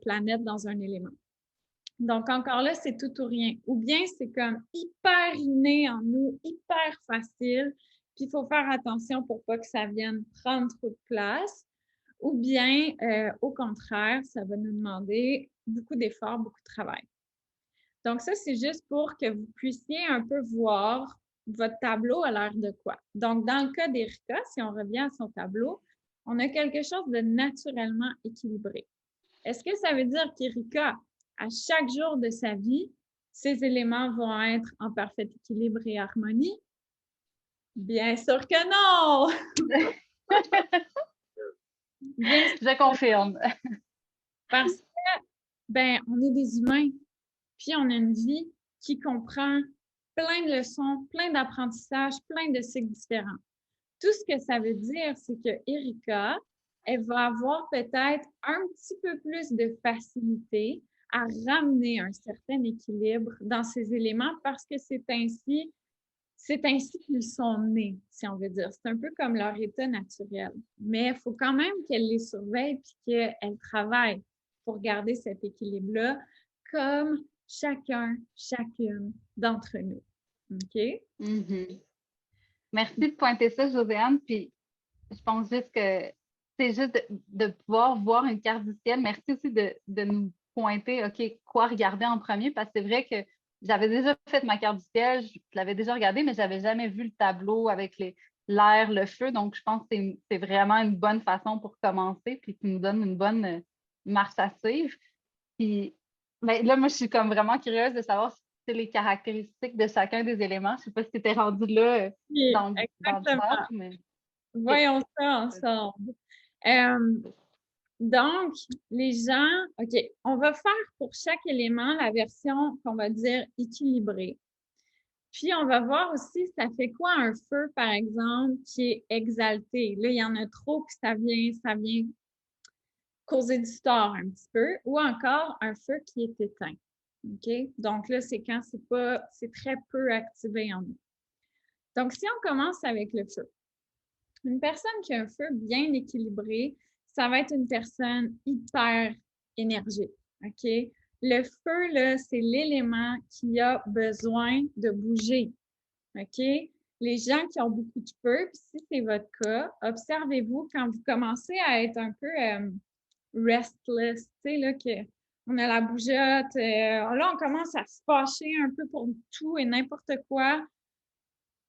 planète dans un élément. Donc, encore là, c'est tout ou rien. Ou bien c'est comme hyper inné en nous, hyper facile, puis il faut faire attention pour pas que ça vienne prendre trop de place. Ou bien, au contraire, ça va nous demander beaucoup d'efforts, beaucoup de travail. Donc, ça, c'est juste pour que vous puissiez un peu voir votre tableau à l'air de quoi. Donc, dans le cas d'Erika, si on revient à son tableau, on a quelque chose de naturellement équilibré. Est-ce que ça veut dire qu'Erika, à chaque jour de sa vie, ces éléments vont être en parfait équilibre et harmonie? Bien sûr que non! Bien sûr, Je confirme. parce que, ben, on est des humains, puis on a une vie qui comprend plein de leçons, plein d'apprentissages, plein de cycles différents. Tout ce que ça veut dire, c'est que Erika, elle va avoir peut-être un petit peu plus de facilité à ramener un certain équilibre dans ces éléments parce que c'est ainsi qu'ils sont nés, si on veut dire. C'est un peu comme leur état naturel. Mais il faut quand même qu'elle les surveille puis qu'elle travaille pour garder cet équilibre-là comme chacun, chacune d'entre nous. OK? Mhm. Merci de pointer ça, Josiane. Puis je pense juste que c'est juste de pouvoir voir une carte du ciel. Merci aussi de nous pointer, OK, quoi regarder en premier, parce que c'est vrai que j'avais déjà fait ma carte du ciel, je l'avais déjà regardée, mais j'avais jamais vu le tableau avec l'air, le feu. Donc, je pense que c'est vraiment une bonne façon pour commencer, puis qui nous donne une bonne marche à suivre. Puis ben, là, moi, je suis comme vraiment curieuse de savoir si c'est les caractéristiques de chacun des éléments. Je sais pas si tu étais rendu là Oui, dans le exactement. genre, mais OK. Voyons ça ensemble. Euh, donc, les gens, OK, on va faire pour chaque élément la version qu'on va dire équilibrée. Puis, on va voir aussi, ça fait quoi un feu, par exemple, qui est exalté. Là, il y en a trop, puis ça vient causer du tort un petit peu. Ou encore un feu qui est éteint. OK? Donc là, c'est quand c'est très peu activé en nous. Donc, si on commence avec le feu. Une personne qui a un feu bien équilibré, ça va être une personne hyper énergique. OK? Le feu, là, c'est l'élément qui a besoin de bouger. OK? Les gens qui ont beaucoup de feu, puis si c'est votre cas, observez-vous quand vous commencez à être un peu restless, tu sais, là, que on a la bougeotte, là, on commence à se fâcher un peu pour tout et n'importe quoi.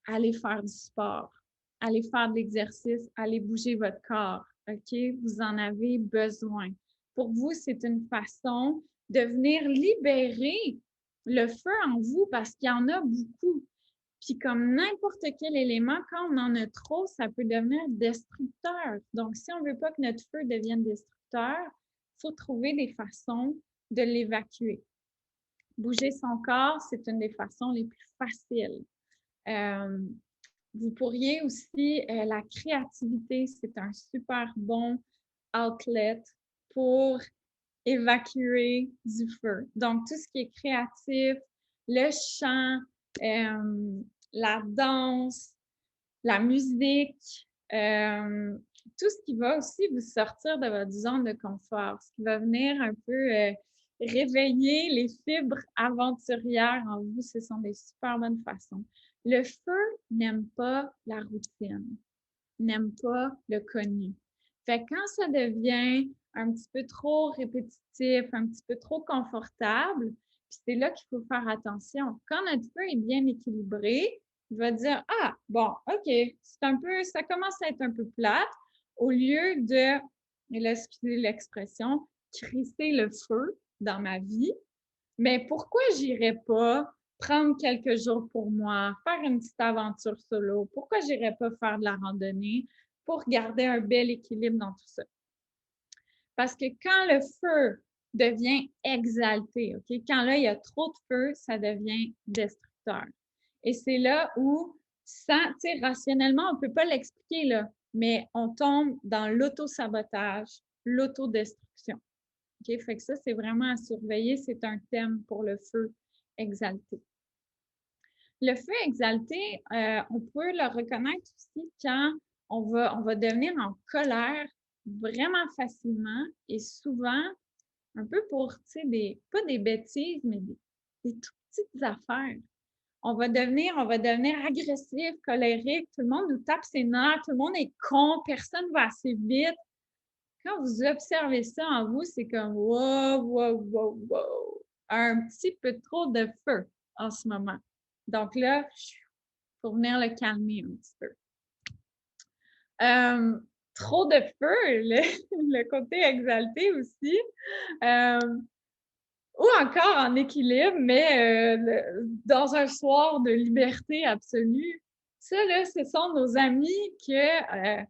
Allez faire du sport, allez faire de l'exercice, allez bouger votre corps, OK? Vous en avez besoin. Pour vous, c'est une façon de venir libérer le feu en vous parce qu'il y en a beaucoup. Puis comme n'importe quel élément, quand on en a trop, ça peut devenir destructeur. Donc, si on ne veut pas que notre feu devienne destructeur, il faut trouver des façons de l'évacuer. Bouger son corps, c'est une des façons les plus faciles. Euh, Vous pourriez aussi, la créativité, c'est un super bon outlet pour évacuer du feu. Donc, tout ce qui est créatif, le chant, la danse, la musique, tout ce qui va aussi vous sortir de votre zone de confort, ce qui va venir un peu réveiller les fibres aventurières en vous. Ce sont des super bonnes façons. Le feu n'aime pas la routine, n'aime pas le connu. Fait que quand ça devient un petit peu trop répétitif, un petit peu trop confortable, puis c'est là qu'il faut faire attention. Quand notre feu est bien équilibré, il va dire ah bon, ok, c'est un peu, ça commence à être un peu plate, au lieu de, et là excusez l'expression, crisser le feu dans ma vie. Mais pourquoi j'irais pas prendre quelques jours pour moi, faire une petite aventure solo? Pourquoi j'irais pas faire de la randonnée pour garder un bel équilibre dans tout ça? Parce que quand le feu devient exalté, OK? Quand là, il y a trop de feu, ça devient destructeur. Et c'est là où, sans, tu sais, rationnellement, on ne peut pas l'expliquer, là, mais on tombe dans l'auto-sabotage, l'autodestruction. OK? Fait que ça, c'est vraiment à surveiller. C'est un thème pour le feu exalté. Le feu exalté, on peut le reconnaître aussi quand on va devenir en colère vraiment facilement et souvent, un peu pour, tu sais, pas des bêtises, mais des tout petites affaires. On va devenir agressif, colérique, tout le monde nous tape ses nerfs, tout le monde est con, personne va assez vite. Quand vous observez ça en vous, c'est comme wow, wow, wow, wow. Un petit peu trop de feu en ce moment. Donc là, pour venir le calmer un petit peu. Trop de feu, le côté exalté aussi. Ou encore en équilibre, mais dans un soir de liberté absolue. Ça, là, ce sont nos amis que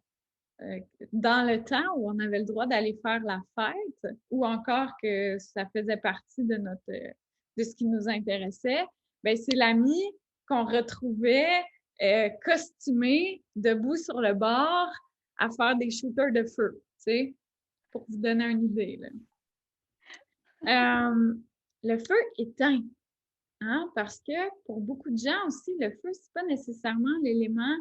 dans le temps où on avait le droit d'aller faire la fête, ou encore que ça faisait partie de de ce qui nous intéressait, ben c'est l'ami qu'on retrouvait costumé, debout sur le bord, à faire des shooters de feu, tu sais, pour vous donner une idée, là. Le feu éteint, hein, parce que pour beaucoup de gens aussi, le feu, c'est pas nécessairement l'élément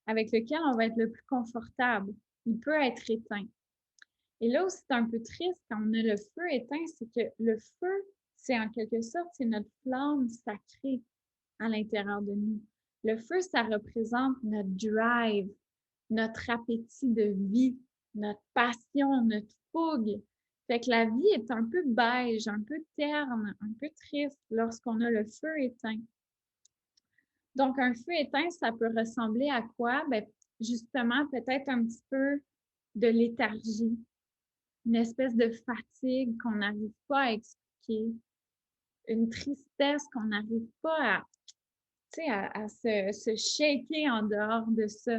avec lequel on va être le plus confortable. Il peut être éteint. Et là où c'est un peu triste quand on a le feu éteint, c'est que le feu, c'est en quelque sorte, c'est notre flamme sacrée à l'intérieur de nous. Le feu, ça représente notre drive, notre appétit de vie, notre passion, notre fougue. Fait que la vie est un peu beige, un peu terne, un peu triste lorsqu'on a le feu éteint. Donc, un feu éteint, ça peut ressembler à quoi? Ben, justement, peut-être un petit peu de léthargie, une espèce de fatigue qu'on n'arrive pas à expliquer, une tristesse qu'on n'arrive pas à, tu sais, à se shaker en dehors de ça.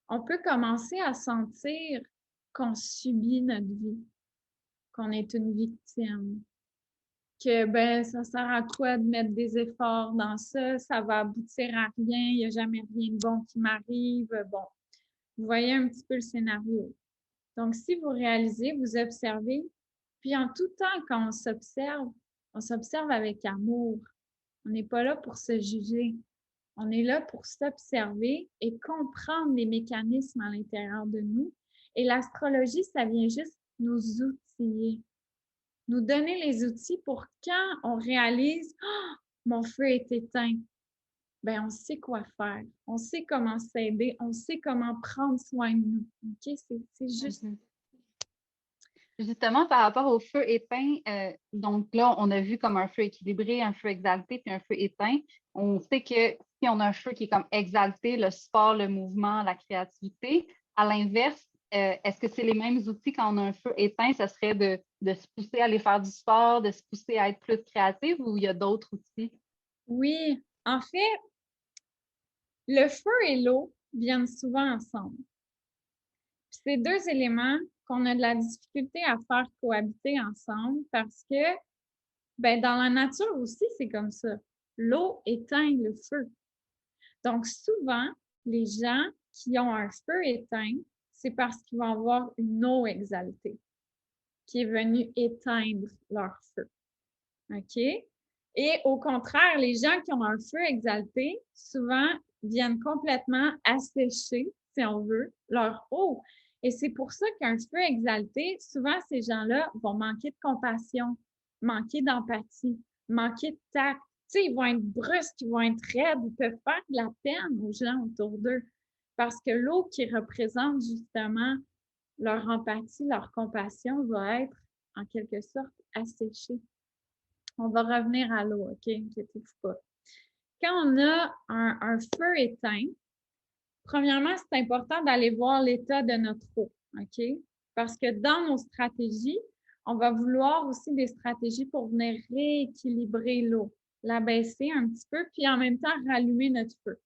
On peut commencer à sentir qu'on subit notre vie, qu'on est une victime, que ben ça sert à quoi de mettre des efforts dans ça, ça va aboutir à rien, il n'y a jamais rien de bon qui m'arrive. Bon, vous voyez un petit peu le scénario. Donc, si vous réalisez, vous observez, puis en tout temps, quand on s'observe avec amour. On n'est pas là pour se juger. On est là pour s'observer et comprendre les mécanismes à l'intérieur de nous. Et l'astrologie, ça vient juste nous outiller, nous donner les outils pour quand on réalise oh, mon feu est éteint, ben on sait quoi faire, on sait comment s'aider, on sait comment prendre soin de nous. OK? C'est juste. Justement, par rapport au feu éteint, donc là, on a vu comme un feu équilibré, un feu exalté, puis un feu éteint. On sait que si on a un feu qui est comme exalté, le sport, le mouvement, la créativité, à l'inverse, est-ce que c'est les mêmes outils quand on a un feu éteint? Ça serait de se pousser à aller faire du sport, de se pousser à être plus créative ou il y a d'autres outils? Oui, en fait, le feu et l'eau viennent souvent ensemble. Puis c'est deux éléments qu'on a de la difficulté à faire cohabiter ensemble parce que ben, dans la nature aussi, c'est comme ça. L'eau éteint le feu. Donc, souvent, les gens qui ont un feu éteint, c'est parce qu'ils vont avoir une eau exaltée qui est venue éteindre leur feu. OK? Et au contraire, les gens qui ont un feu exalté, souvent, viennent complètement assécher, si on veut, leur eau. Et c'est pour ça qu'un feu exalté, souvent, ces gens-là vont manquer de compassion, manquer d'empathie, manquer de tact. Tu sais, ils vont être brusques, ils vont être raides, ils peuvent faire de la peine aux gens autour d'eux. Parce que l'eau qui représente justement leur empathie, leur compassion va être en quelque sorte asséchée. On va revenir à l'eau, OK? Inquiétez-vous pas. Quand on a un feu éteint, premièrement, c'est important d'aller voir l'état de notre eau, OK? Parce que dans nos stratégies, on va vouloir aussi des stratégies pour venir rééquilibrer l'eau, la baisser un petit peu, puis en même temps rallumer notre feu.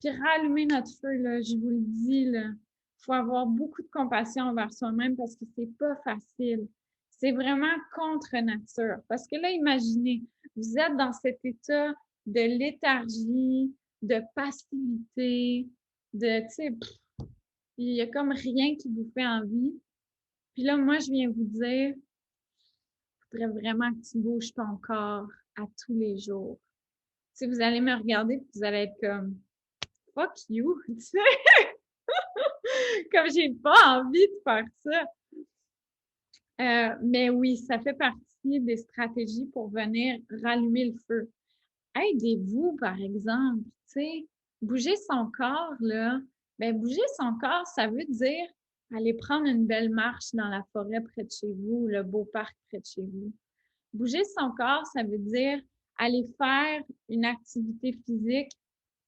Puis rallumer notre feu, là, je vous le dis, là, il faut avoir beaucoup de compassion envers soi-même parce que c'est pas facile. C'est vraiment contre nature. Parce que là, imaginez, vous êtes dans cet état de léthargie, de passivité, de, tu sais, il y a comme rien qui vous fait envie. Puis là, moi, je viens vous dire, il faudrait vraiment que tu bouges ton corps à tous les jours. Tu sais, vous allez me regarder et vous allez être comme, fuck you, tu sais, comme j'ai pas envie de faire ça. Mais oui, ça fait partie des stratégies pour venir rallumer le feu. Aidez-vous, par exemple, tu sais, bouger son corps, là. Ben, bouger son corps, ça veut dire aller prendre une belle marche dans la forêt près de chez vous, le beau parc près de chez vous. Bouger son corps, ça veut dire aller faire une activité physique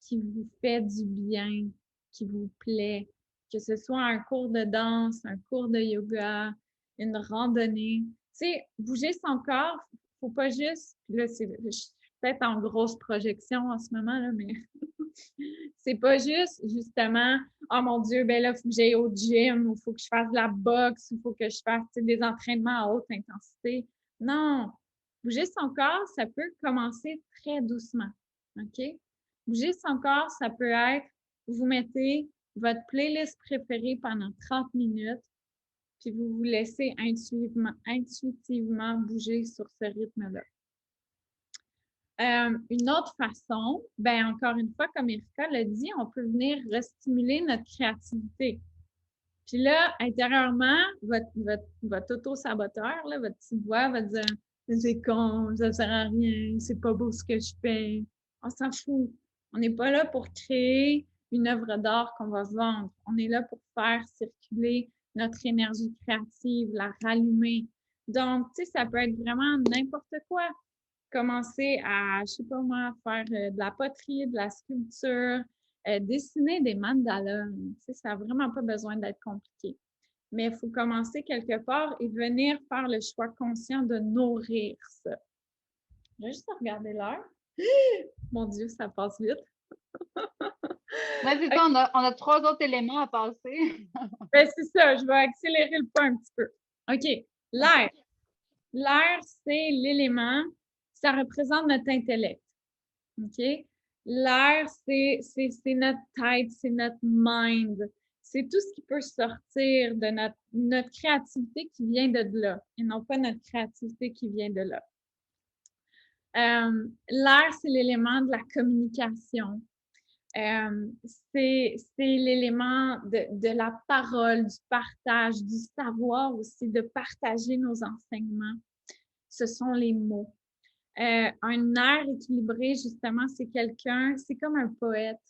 qui vous fait du bien, qui vous plaît, que ce soit un cours de danse, un cours de yoga, une randonnée. Tu sais, bouger son corps, faut pas juste, là, je suis peut-être en grosse projection en ce moment, là, mais c'est pas juste, justement, oh mon Dieu, ben là, il faut que j'aille au gym, ou il faut que je fasse de la boxe, ou il faut que je fasse des entraînements à haute intensité. Non, bouger son corps, ça peut commencer très doucement, OK? Bouger son corps, ça peut être, vous mettez votre playlist préférée pendant 30 minutes, puis vous vous laissez intuitivement bouger sur ce rythme-là. Une autre façon, ben encore une fois, comme Erika l'a dit, on peut venir restimuler notre créativité. Puis là, intérieurement, votre auto-saboteur, là, votre petite voix va dire c'est con, ça sert à rien, c'est pas beau ce que je fais. On s'en fout. On n'est pas là pour créer une œuvre d'art qu'on va vendre. On est là pour faire circuler notre énergie créative, la rallumer. Donc, tu sais, ça peut être vraiment n'importe quoi. Commencer à, je sais pas moi, faire de la poterie, de la sculpture, dessiner des mandalas. Tu sais, ça n'a vraiment pas besoin d'être compliqué. Mais il faut commencer quelque part et venir faire le choix conscient de nourrir ça. Je vais juste regarder l'heure. Mon Dieu, ça passe vite. Ouais, c'est ça, on a 3 autres éléments à passer. Ben, c'est ça, je vais accélérer le pas un petit peu. OK, l'air. L'air, c'est l'élément, ça représente notre intellect. OK? L'air, c'est notre tête, c'est notre mind. C'est tout ce qui peut sortir de notre créativité qui vient de là et non pas notre créativité qui vient de là. L'air, c'est l'élément de la communication. C'est l'élément de la parole, du partage, du savoir aussi, de partager nos enseignements. Ce sont les mots. Un air équilibré, justement, c'est comme un poète.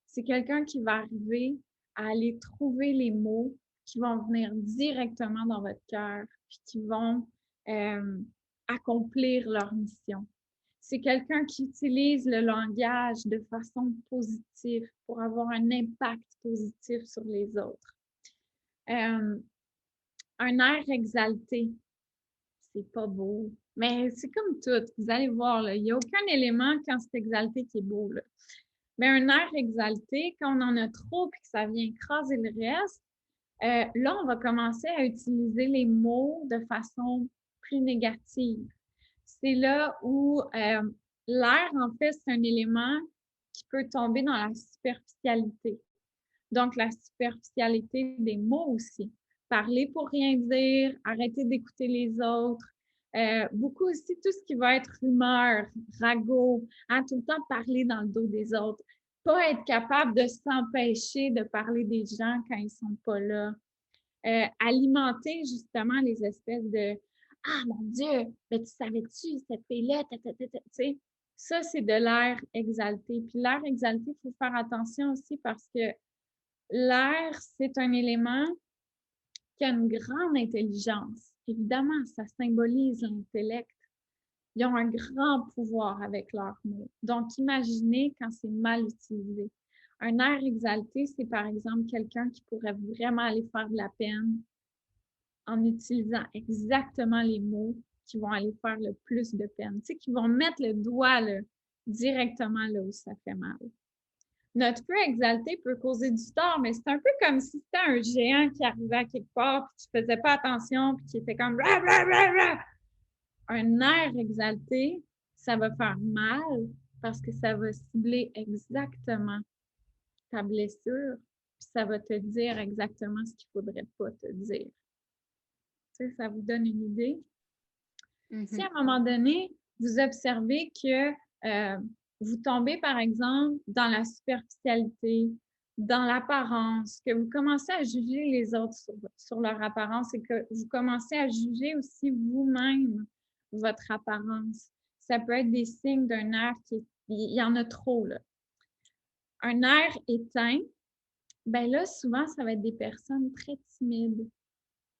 C'est quelqu'un qui va arriver à aller trouver les mots qui vont venir directement dans votre cœur, puis qui vont accomplir leur mission. C'est quelqu'un qui utilise le langage de façon positive pour avoir un impact positif sur les autres. Un air exalté, c'est pas beau. Mais c'est comme tout. Vous allez voir, là, il n'y a aucun élément quand c'est exalté qui est beau. Là. Mais un air exalté, quand on en a trop et que ça vient écraser le reste, là, on va commencer à utiliser les mots de façon plus négative. C'est là où l'air, en fait, c'est un élément qui peut tomber dans la superficialité. Donc, la superficialité des mots aussi. Parler pour rien dire, arrêter d'écouter les autres. Beaucoup aussi tout ce qui va être rumeur, ragot, hein, tout le temps parler dans le dos des autres. Pas être capable de s'empêcher de parler des gens quand ils sont pas là. Alimenter justement les espèces de Ah, mon Dieu, mais tu savais-tu, cette fille-là, tu sais, ça, c'est de l'air exalté. Puis l'air exalté, il faut faire attention aussi parce que l'air, c'est un élément qui a une grande intelligence. Évidemment, ça symbolise l'intellect. Ils ont un grand pouvoir avec leurs mots. Donc, imaginez quand c'est mal utilisé. Un air exalté, c'est par exemple quelqu'un qui pourrait vraiment aller faire de la peine en utilisant exactement les mots qui vont aller faire le plus de peine. Tu sais, qui vont mettre le doigt là, directement là où ça fait mal. Notre feu exalté peut causer du tort, mais c'est un peu comme si c'était un géant qui arrivait à quelque part puis qui faisait pas attention puis qui était comme blablabla. Un air exalté, ça va faire mal parce que ça va cibler exactement ta blessure, puis ça va te dire exactement ce qu'il faudrait pas te dire. Tu sais, ça vous donne une idée? Si à un moment donné, vous observez que vous tombez, par exemple, dans la superficialité, dans l'apparence, que vous commencez à juger les autres sur leur apparence et que vous commencez à juger aussi vous-même votre apparence. Ça peut être des signes d'un air il y en a trop, là. Un air éteint, ben là, souvent, ça va être des personnes très timides,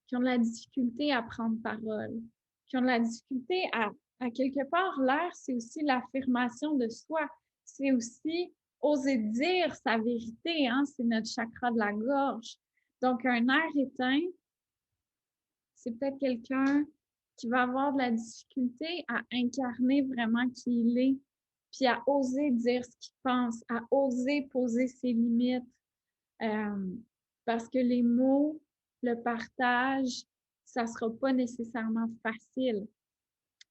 qui ont de la difficulté à prendre parole, qui ont de la difficulté à quelque part, l'air, c'est aussi l'affirmation de soi. C'est aussi oser dire sa vérité, hein? C'est notre chakra de la gorge. Donc, un air éteint, c'est peut-être quelqu'un qui va avoir de la difficulté à incarner vraiment qui il est, puis à oser dire ce qu'il pense, à oser poser ses limites. Parce que les mots, le partage, ça ne sera pas nécessairement facile.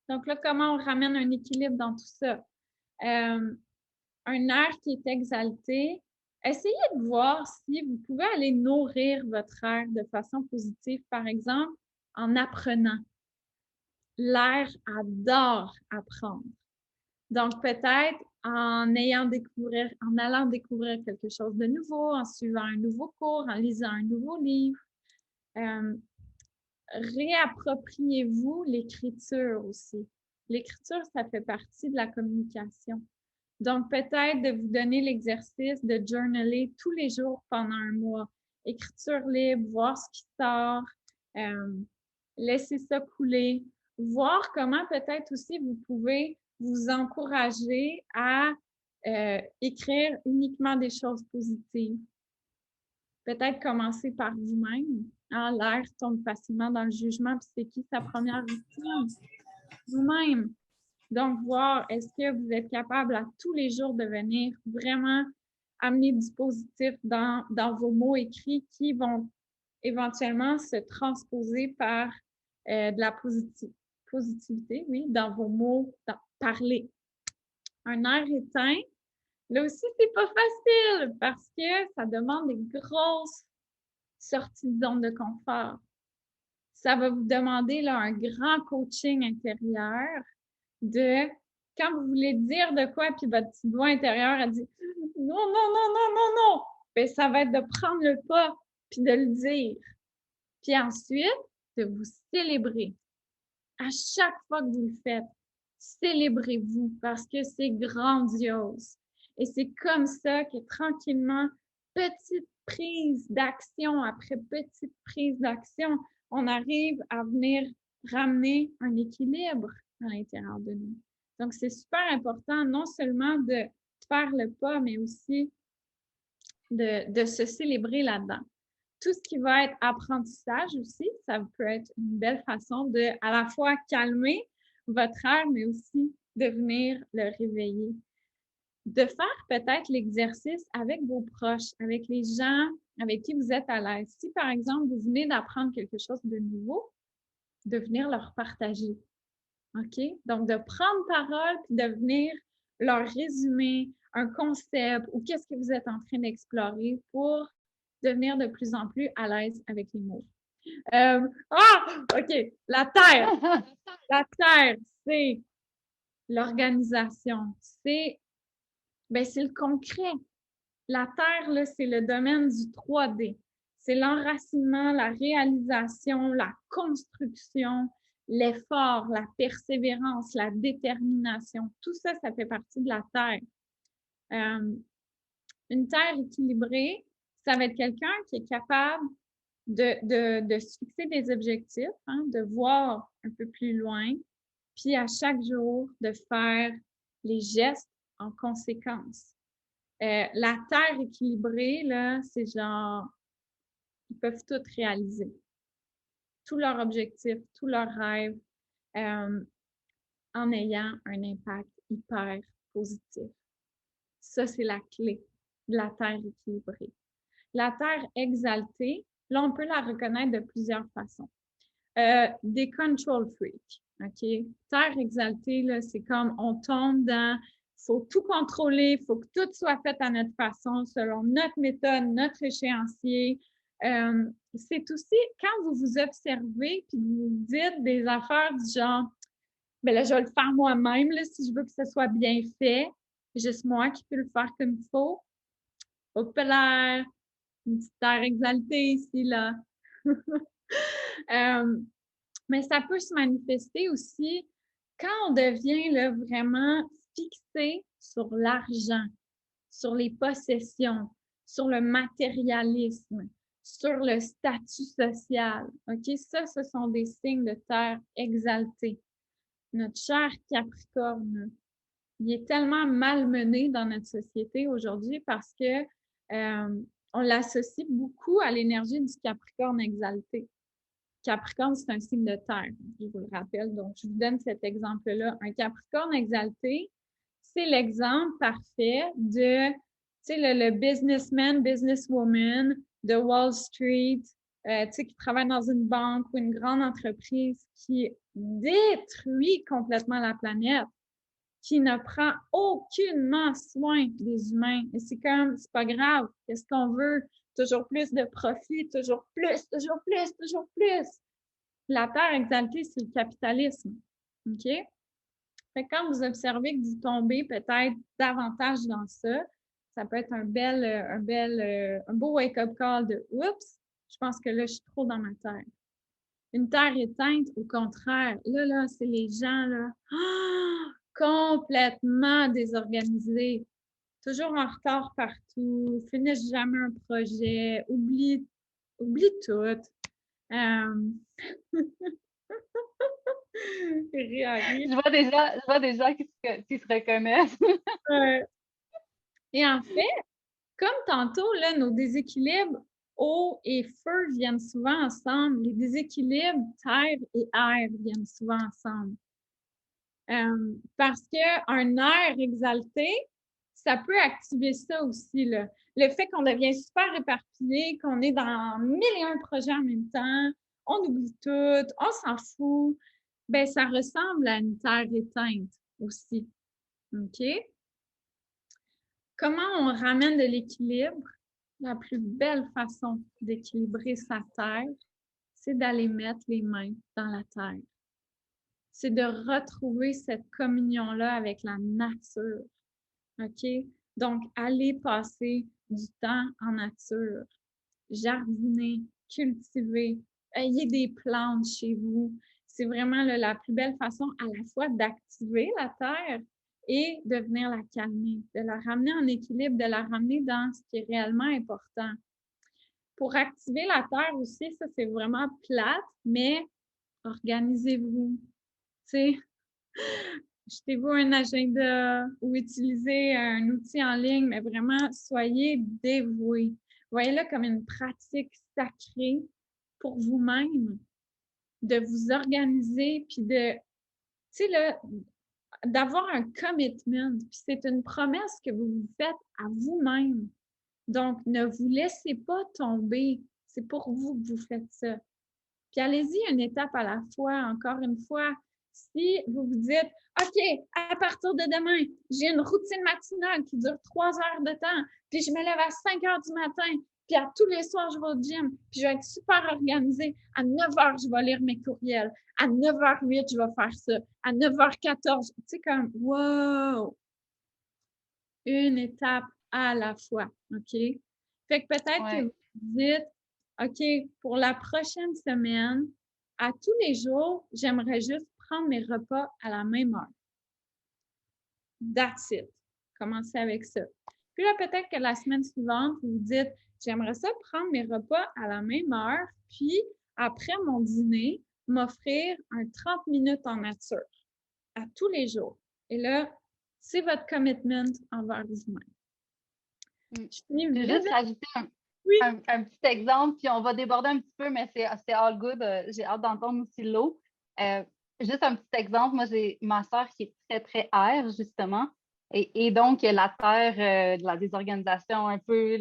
Donc là, comment on ramène un équilibre dans tout ça? Un air qui est exalté, essayez de voir si vous pouvez aller nourrir votre air de façon positive, par exemple, en apprenant. L'air adore apprendre. Donc, peut-être en allant découvrir quelque chose de nouveau, en suivant un nouveau cours, en lisant un nouveau livre. Réappropriez-vous l'écriture aussi. L'écriture, ça fait partie de la communication. Donc, peut-être de vous donner l'exercice de journaler tous les jours pendant un mois. Écriture libre, voir ce qui sort, laisser ça couler, voir comment peut-être aussi vous pouvez vous encourager à écrire uniquement des choses positives. Peut-être commencer par vous-même. Hein, l'air tombe facilement dans le jugement, puis c'est qui sa première victime? Vous-même. Donc, voir est-ce que vous êtes capable à tous les jours de venir vraiment amener du positif dans vos mots écrits qui vont éventuellement se transposer par de la positivité, oui, dans vos mots, parler. Un air éteint, là aussi, c'est pas facile parce que ça demande des grosses sorties de zone de confort. Ça va vous demander là, un grand coaching intérieur de quand vous voulez dire de quoi, puis votre petite voix intérieure a dit non, non, non, non, non, non. Bien, ça va être de prendre le pas puis de le dire. Puis ensuite, de vous célébrer. À chaque fois que vous le faites, célébrez-vous parce que c'est grandiose. Et c'est comme ça que tranquillement, petite prise d'action après petite prise d'action, on arrive à venir ramener un équilibre à l'intérieur de nous. Donc, c'est super important non seulement de faire le pas, mais aussi de se célébrer là-dedans. Tout ce qui va être apprentissage aussi, ça peut être une belle façon de à la fois calmer votre air, mais aussi de venir le réveiller. De faire peut-être l'exercice avec vos proches, avec les gens avec qui vous êtes à l'aise. Si, par exemple, vous venez d'apprendre quelque chose de nouveau, de venir leur partager. OK? Donc, de prendre parole puis de venir leur résumer un concept ou qu'est-ce que vous êtes en train d'explorer pour devenir de plus en plus à l'aise avec les mots. OK. La Terre. La Terre, c'est l'organisation. C'est le concret. La Terre, là, c'est le domaine du 3D. C'est l'enracinement, la réalisation, la construction, l'effort, la persévérance, la détermination. Tout ça, ça fait partie de la terre. Une terre équilibrée, ça va être quelqu'un qui est capable de se fixer des objectifs, hein, de voir un peu plus loin, puis à chaque jour, de faire les gestes en conséquence. La terre équilibrée, là, c'est genre, ils peuvent tout réaliser. Tous leurs objectifs, tous leurs rêves, en ayant un impact hyper positif. Ça, c'est la clé de la terre équilibrée. La terre exaltée, là, on peut la reconnaître de plusieurs façons. Des control freaks, OK? Terre exaltée, là, c'est comme on tombe dans faut tout contrôler, il faut que tout soit fait à notre façon, selon notre méthode, notre échéancier. C'est aussi quand vous vous observez puis vous dites des affaires du genre, ben là, je vais le faire moi-même là, si je veux que ce soit bien fait. Juste moi qui peux le faire comme il faut. Hop là, une petite terre exaltée ici, là. Mais ça peut se manifester aussi quand on devient là, vraiment fixé sur l'argent, sur les possessions, sur le matérialisme, sur le statut social. OK? Ça, ce sont des signes de terre exaltée. Notre cher Capricorne, il est tellement malmené dans notre société aujourd'hui parce que on l'associe beaucoup à l'énergie du Capricorne exalté. Capricorne, c'est un signe de terre, je vous le rappelle. Donc, je vous donne cet exemple-là. Un Capricorne exalté, c'est l'exemple parfait de, tu sais, le businessman, businesswoman de Wall Street, tu sais, qui travaille dans une banque ou une grande entreprise qui détruit complètement la planète, qui ne prend aucunement soin des humains. Et c'est comme, c'est pas grave, qu'est-ce qu'on veut? Toujours plus de profit, toujours plus, toujours plus, toujours plus. La terre exaltée, c'est le capitalisme. OK? Fait que quand vous observez que vous tombez peut-être davantage dans ça, ça peut être un beau wake-up call de oups, je pense que là, je suis trop dans ma terre. Une terre éteinte, au contraire, là, c'est les gens, là, complètement désorganisés, toujours en retard partout, finissent jamais un projet, oublie tout. Je vois des gens qui se reconnaissent. Et en fait, comme tantôt, là, nos déséquilibres eau et feu viennent souvent ensemble. Les déséquilibres terre et air viennent souvent ensemble. Parce qu'un air exalté, ça peut activer ça aussi, là. Le fait qu'on devient super éparpillé, qu'on est dans 1001 projets en même temps, on oublie tout, on s'en fout, ben ça ressemble à une terre éteinte aussi. OK? Comment on ramène de l'équilibre? La plus belle façon d'équilibrer sa terre, c'est d'aller mettre les mains dans la terre. C'est de retrouver cette communion-là avec la nature. OK? Donc, aller passer du temps en nature, jardiner, cultiver, ayez des plantes chez vous. C'est vraiment la plus belle façon à la fois d'activer la terre et de venir la calmer, de la ramener en équilibre, de la ramener dans ce qui est réellement important. Pour activer la terre aussi, ça c'est vraiment plate, mais organisez-vous. Tu sais, jetez-vous un agenda ou utilisez un outil en ligne, mais vraiment, soyez dévoués. Voyez-le comme une pratique sacrée pour vous-même, de vous organiser, puis de, tu sais, là, d'avoir un commitment. Puis c'est une promesse que vous vous faites à vous-même. Donc, ne vous laissez pas tomber. C'est pour vous que vous faites ça. Puis allez-y une étape à la fois, encore une fois. Si vous vous dites, OK, à partir de demain, j'ai une routine matinale qui dure 3 heures de temps, puis je me lève à 5 heures du matin, puis à tous les soirs, je vais au gym, puis je vais être super organisée. À 9 heures, je vais lire mes courriels. À 9h08, je vais faire ça. À 9h14, tu sais, comme, wow! Une étape à la fois, OK? Fait que peut-être que vous dites, OK, pour la prochaine semaine, À tous les jours, j'aimerais juste prendre mes repas à la même heure. That's it. Commencez avec ça. Puis là, peut-être que la semaine suivante, vous vous dites, j'aimerais ça prendre mes repas à la même heure, puis après mon dîner, m'offrir un 30 minutes en nature à tous les jours. Et là, c'est votre commitment envers vous-même. Je vais juste rajouter Oui. un petit exemple, puis on va déborder un petit peu, mais c'est all good. J'ai hâte d'entendre aussi l'eau. Juste un petit exemple, moi, j'ai ma sœur qui est très, très air, justement. Et donc, la terre, de la désorganisation un peu,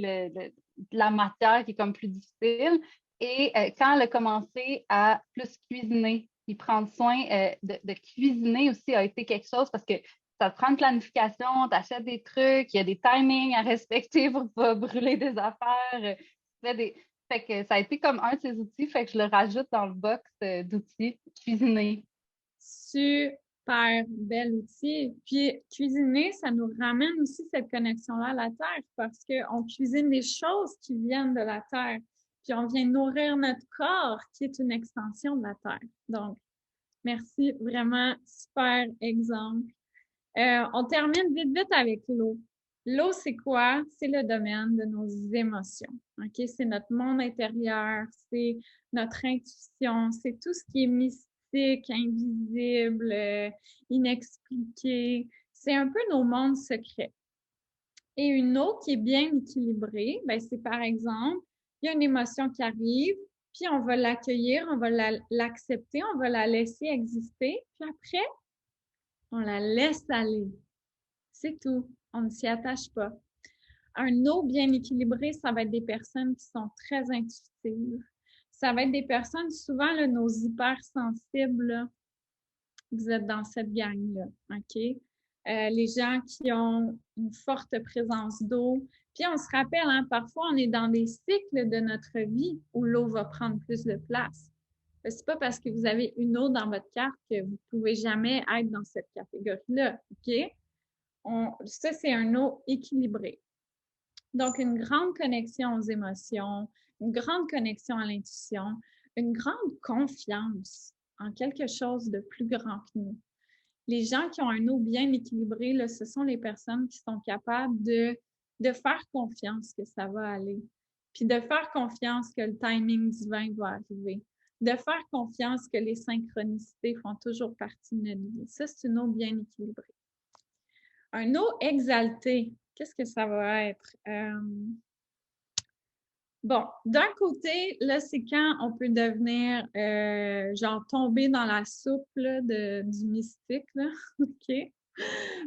la matière qui est comme plus difficile. Et quand elle a commencé à plus cuisiner, puis prendre soin de cuisiner aussi a été quelque chose parce que ça te prend une planification, tu achètes des trucs, il y a des timings à respecter pour ne pas brûler des affaires. Fait que ça a été comme un de ces outils, fait que je le rajoute dans le box d'outils, cuisiner. Super bel outil. Puis cuisiner, ça nous ramène aussi cette connexion-là à la terre parce qu'on cuisine des choses qui viennent de la terre. Puis on vient nourrir notre corps qui est une extension de la terre. Donc, merci, vraiment super exemple. On termine vite, vite avec l'eau. L'eau, c'est quoi? C'est le domaine de nos émotions. OK? C'est notre monde intérieur, c'est notre intuition, c'est tout ce qui est mystique, invisible, inexpliqué. C'est un peu nos mondes secrets. Et une eau qui est bien équilibrée, ben, c'est par exemple, il y a une émotion qui arrive, puis on va l'accueillir, on va l'accepter, on va la laisser exister, puis après, on la laisse aller. C'est tout. On ne s'y attache pas. Un eau bien équilibré, ça va être des personnes qui sont très intuitives. Ça va être des personnes, souvent, là, nos hypersensibles, là, vous êtes dans cette gang-là, OK? Les gens qui ont une forte présence d'eau. Puis on se rappelle, hein, parfois, on est dans des cycles de notre vie où l'eau va prendre plus de place. C'est pas parce que vous avez une eau dans votre carte que vous pouvez jamais être dans cette catégorie-là, OK? Ça, c'est un eau équilibré. Donc, une grande connexion aux émotions, une grande connexion à l'intuition, une grande confiance en quelque chose de plus grand que nous. Les gens qui ont un eau bien équilibré, là, ce sont les personnes qui sont capables de faire confiance que ça va aller, puis de faire confiance que le timing divin va arriver, de faire confiance que les synchronicités font toujours partie de notre vie. Ça, c'est une eau bien équilibrée. Un eau exalté, qu'est-ce que ça va être? Bon, d'un côté, là, c'est quand on peut devenir, genre, tomber dans la soupe là, du mystique, là, OK?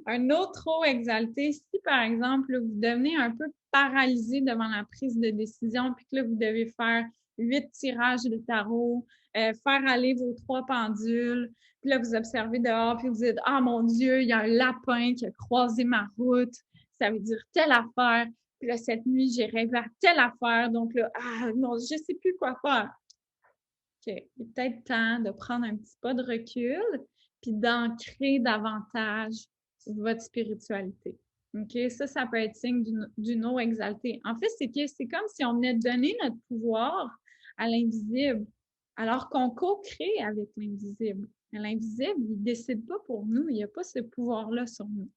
Un autre eau exalté, si par exemple, là, vous devenez un peu paralysé devant la prise de décision, puis que là, vous devez faire 8 tirages de tarot, faire aller vos 3 pendules, puis là, vous observez dehors, puis vous dites « Ah, mon Dieu, il y a un lapin qui a croisé ma route, ça veut dire telle affaire. » Puis là, cette nuit, j'ai rêvé à telle affaire, donc là, ah non, je sais plus quoi faire. OK, il est peut-être temps de prendre un petit pas de recul, puis d'ancrer davantage votre spiritualité. OK, ça peut être signe d'une eau exaltée. En fait, c'est comme si on venait de donner notre pouvoir à l'invisible, alors qu'on co-crée avec l'invisible. Mais l'invisible, il ne décide pas pour nous, il n'y a pas ce pouvoir-là sur nous.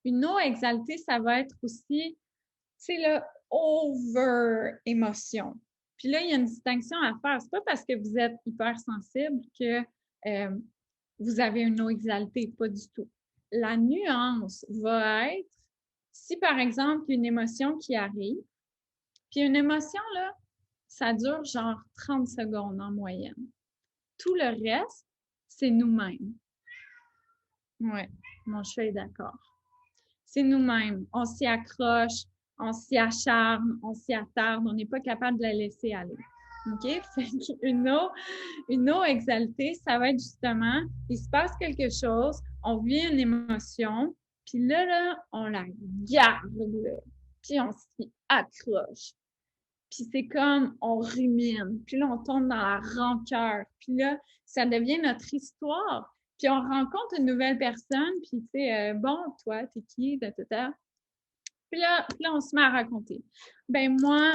Une eau exaltée, ça va être aussi, tu sais, le over-émotion. Puis là, il y a une distinction à faire. C'est pas parce que vous êtes hypersensible que vous avez une eau exaltée, pas du tout. La nuance va être, si par exemple, une émotion qui arrive, puis une émotion, là, ça dure genre 30 secondes en moyenne. Tout le reste, c'est nous-mêmes. Ouais, mon chat est d'accord. C'est nous-mêmes. On s'y accroche, on s'y acharne, on s'y attarde, on n'est pas capable de la laisser aller. OK? Fait qu'une eau exaltée, ça va être justement, il se passe quelque chose, on vit une émotion, puis là, on la garde, là, puis on s'y accroche. Puis c'est comme, on rumine, puis là, on tombe dans la rancœur, puis là, ça devient notre histoire. Puis on rencontre une nouvelle personne, puis tu sais, bon, toi, t'es qui, tata. Puis là, on se met à raconter. Ben moi,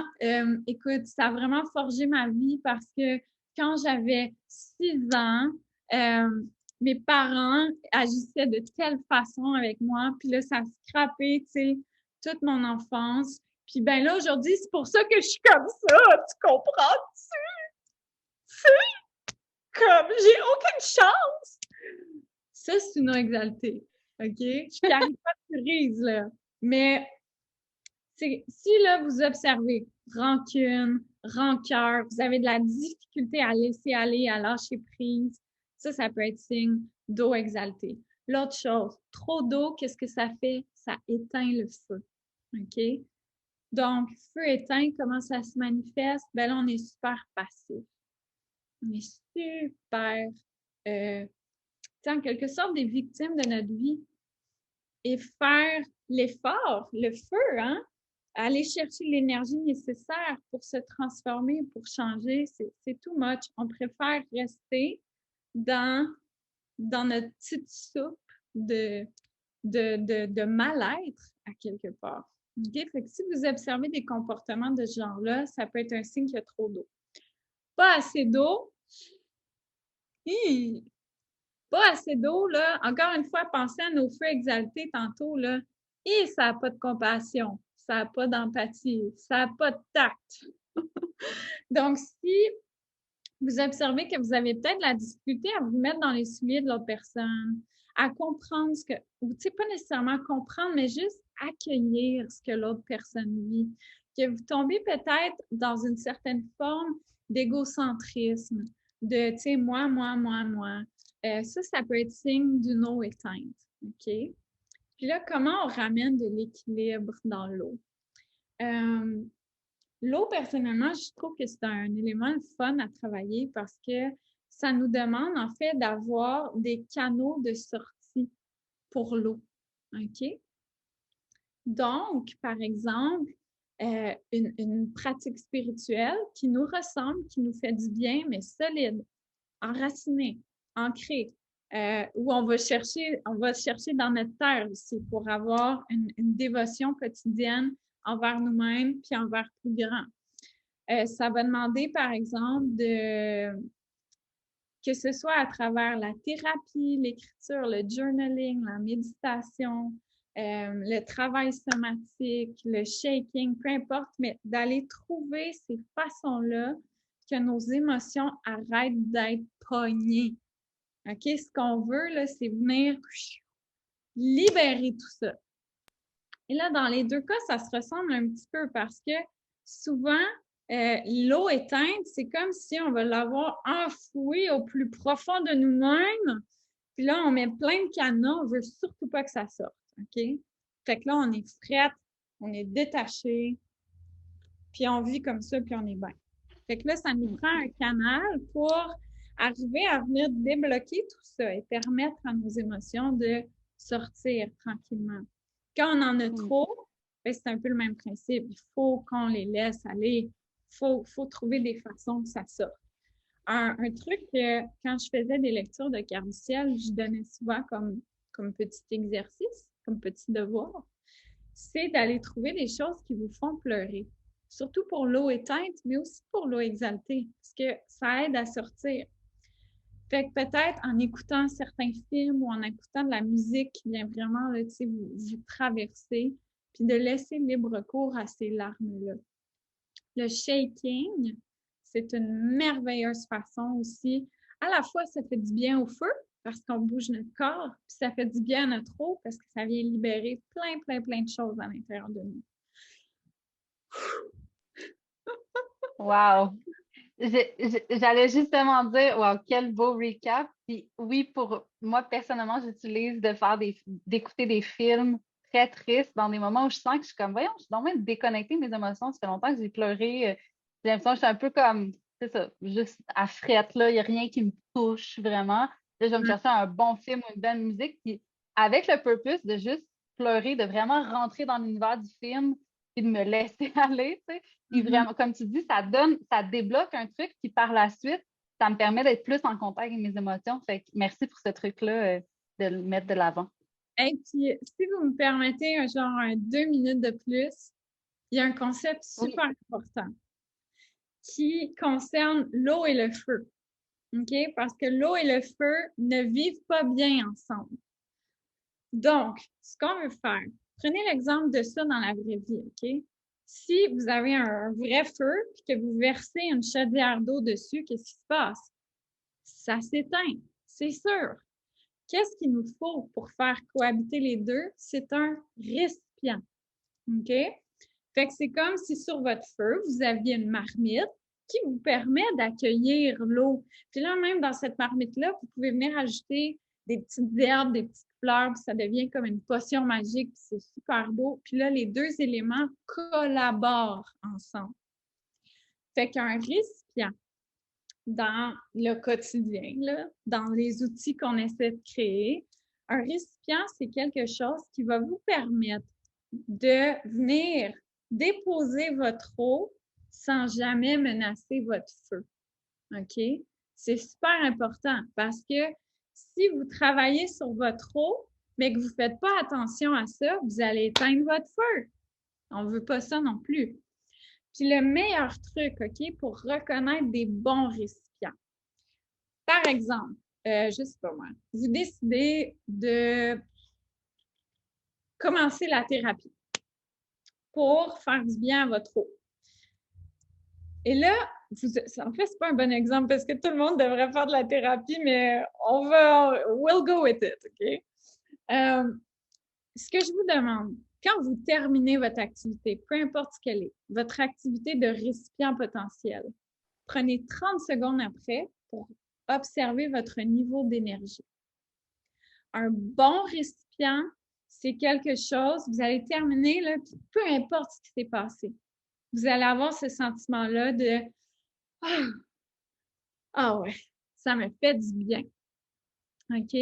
écoute, ça a vraiment forgé ma vie parce que quand j'avais 6 ans, mes parents agissaient de telle façon avec moi, puis là, ça a scrappé, tu sais, toute mon enfance. Puis ben là, aujourd'hui, c'est pour ça que je suis comme ça, tu comprends-tu? Comme, j'ai aucune chance! Ça, c'est une exalté, OK? Je carry pas de cerise, là. Mais si là, vous observez rancune, rancœur, vous avez de la difficulté à laisser aller, à lâcher prise, ça peut être signe d'eau exaltée. L'autre chose, trop d'eau, qu'est-ce que ça fait? Ça éteint le feu. OK? Donc, feu éteint, comment ça se manifeste? Ben là, on est super passif. On est super, en quelque sorte, des victimes de notre vie. Et faire l'effort, le feu, hein? Aller chercher l'énergie nécessaire pour se transformer, pour changer, c'est too much. On préfère rester dans notre petite soupe de mal-être à quelque part. OK? Fait que si vous observez des comportements de ce genre-là, ça peut être un signe qu'il y a trop d'eau. Pas assez d'eau. Pas assez d'eau, là. Encore une fois, pensez à nos feux exaltés tantôt, là. Et ça n'a pas de compassion, ça n'a pas d'empathie, ça n'a pas de tact. Donc, si vous observez que vous avez peut-être la difficulté à vous mettre dans les souliers de l'autre personne, à comprendre ce que, ou tu sais, pas nécessairement comprendre, mais juste accueillir ce que l'autre personne vit, que vous tombez peut-être dans une certaine forme d'égocentrisme, de, tu sais, moi, ça peut être signe d'une eau éteinte, OK? Puis là, comment on ramène de l'équilibre dans l'eau? L'eau, personnellement, je trouve que c'est un élément fun à travailler parce que ça nous demande, en fait, d'avoir des canaux de sortie pour l'eau. OK? Donc, par exemple, une pratique spirituelle qui nous ressemble, qui nous fait du bien, mais solide, enracinée, ancrée, où on va chercher dans notre terre aussi pour avoir une dévotion quotidienne envers nous-mêmes puis envers plus grand. Ça va demander, par exemple, que ce soit à travers la thérapie, l'écriture, le journaling, la méditation, le travail somatique, le shaking, peu importe, mais d'aller trouver ces façons-là que nos émotions arrêtent d'être pognées. OK? Ce qu'on veut, là, c'est venir libérer tout ça. Et là, dans les deux cas, ça se ressemble un petit peu parce que souvent, l'eau éteinte, c'est comme si on va l'avoir enfouie au plus profond de nous-mêmes. Puis là, on met plein de canons, on veut surtout pas que ça sorte. OK? Fait que là, on est frette, on est détaché, puis on vit comme ça, puis on est bien. Fait que là, ça nous prend un canal pour arriver à venir débloquer tout ça et permettre à nos émotions de sortir tranquillement. Quand on en a trop, ben, c'est un peu le même principe. Il faut qu'on les laisse aller. Il faut trouver des façons que ça sorte. Un truc que quand je faisais des lectures de carte du ciel, je donnais souvent comme petit exercice, comme petit devoir, c'est d'aller trouver des choses qui vous font pleurer. Surtout pour l'eau éteinte, mais aussi pour l'eau exaltée, parce que ça aide à sortir. Fait que peut-être en écoutant certains films ou en écoutant de la musique qui vient vraiment là, vous traverser, puis de laisser libre cours à ces larmes-là. Le shaking, c'est une merveilleuse façon aussi. À la fois, ça fait du bien au feu parce qu'on bouge notre corps, puis ça fait du bien à notre eau parce que ça vient libérer plein de choses à l'intérieur de nous. Wow! J'allais justement dire, wow, quel beau recap. Puis oui, pour moi, personnellement, j'utilise d'écouter des films très tristes dans des moments où je sens que je suis comme, voyons, je suis vraiment déconnectée de mes émotions. Ça fait longtemps que j'ai pleuré. J'ai l'impression que je suis un peu comme, c'est ça, juste à frette, là. Il n'y a rien qui me touche vraiment. Là, je vais me chercher un bon film ou une belle musique. Puis avec le purpose de juste pleurer, de vraiment rentrer dans l'univers du film puis de me laisser aller, tu sais. Puis vraiment, comme tu dis, ça débloque un truc, puis par la suite, ça me permet d'être plus en contact avec mes émotions. Fait que merci pour ce truc-là, de le mettre de l'avant. Et puis, si vous me permettez un 2 minutes de plus, il y a un concept Oui. super important qui concerne l'eau et le feu. OK? Parce que l'eau et le feu ne vivent pas bien ensemble. Donc, ce qu'on veut faire, prenez l'exemple de ça dans la vraie vie, OK? Si vous avez un vrai feu puis que vous versez une chaudière d'eau dessus, qu'est-ce qui se passe? Ça s'éteint, c'est sûr. Qu'est-ce qu'il nous faut pour faire cohabiter les deux? C'est un récipient. OK? Fait que c'est comme si sur votre feu, vous aviez une marmite qui vous permet d'accueillir l'eau. Puis là, même dans cette marmite-là, vous pouvez venir ajouter des petites herbes, des petites fleurs, puis ça devient comme une potion magique, puis c'est super beau. Puis là, les deux éléments collaborent ensemble. Fait qu'un récipient, dans le quotidien, là, dans les outils qu'on essaie de créer, un récipient, c'est quelque chose qui va vous permettre de venir déposer votre eau sans jamais menacer votre feu. OK? C'est super important parce que si vous travaillez sur votre eau, mais que vous ne faites pas attention à ça, vous allez éteindre votre feu. On ne veut pas ça non plus. Puis le meilleur truc, OK, pour reconnaître des bons récipients. Par exemple, je ne sais pas moi, vous décidez de commencer la thérapie pour faire du bien à votre eau. Et là, en fait, ce n'est pas un bon exemple parce que tout le monde devrait faire de la thérapie, mais we'll go with it, OK? Ce que je vous demande, quand vous terminez votre activité, peu importe ce qu'elle est, votre activité de récipient potentiel, prenez 30 secondes après pour observer votre niveau d'énergie. Un bon récipient, c'est quelque chose, vous allez terminer, là, peu importe ce qui s'est passé. Vous allez avoir ce sentiment-là de « Ah ouais, ça me fait du bien. » OK?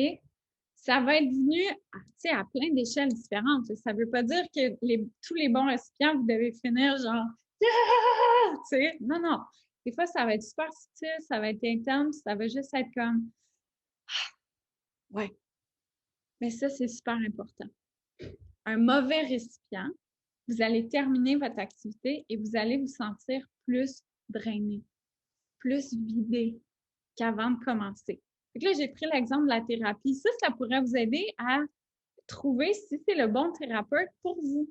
Ça va être venu à plein d'échelles différentes. Ça ne veut pas dire que tous les bons récipients, vous devez finir genre « Non, non. Des fois, ça va être super subtil, ça va être intense, ça va juste être comme « Ouais. » Mais ça, c'est super important. Un mauvais récipient, vous allez terminer votre activité et vous allez vous sentir plus drainé, plus vidé qu'avant de commencer. Donc là, j'ai pris l'exemple de la thérapie. Ça pourrait vous aider à trouver si c'est le bon thérapeute pour vous.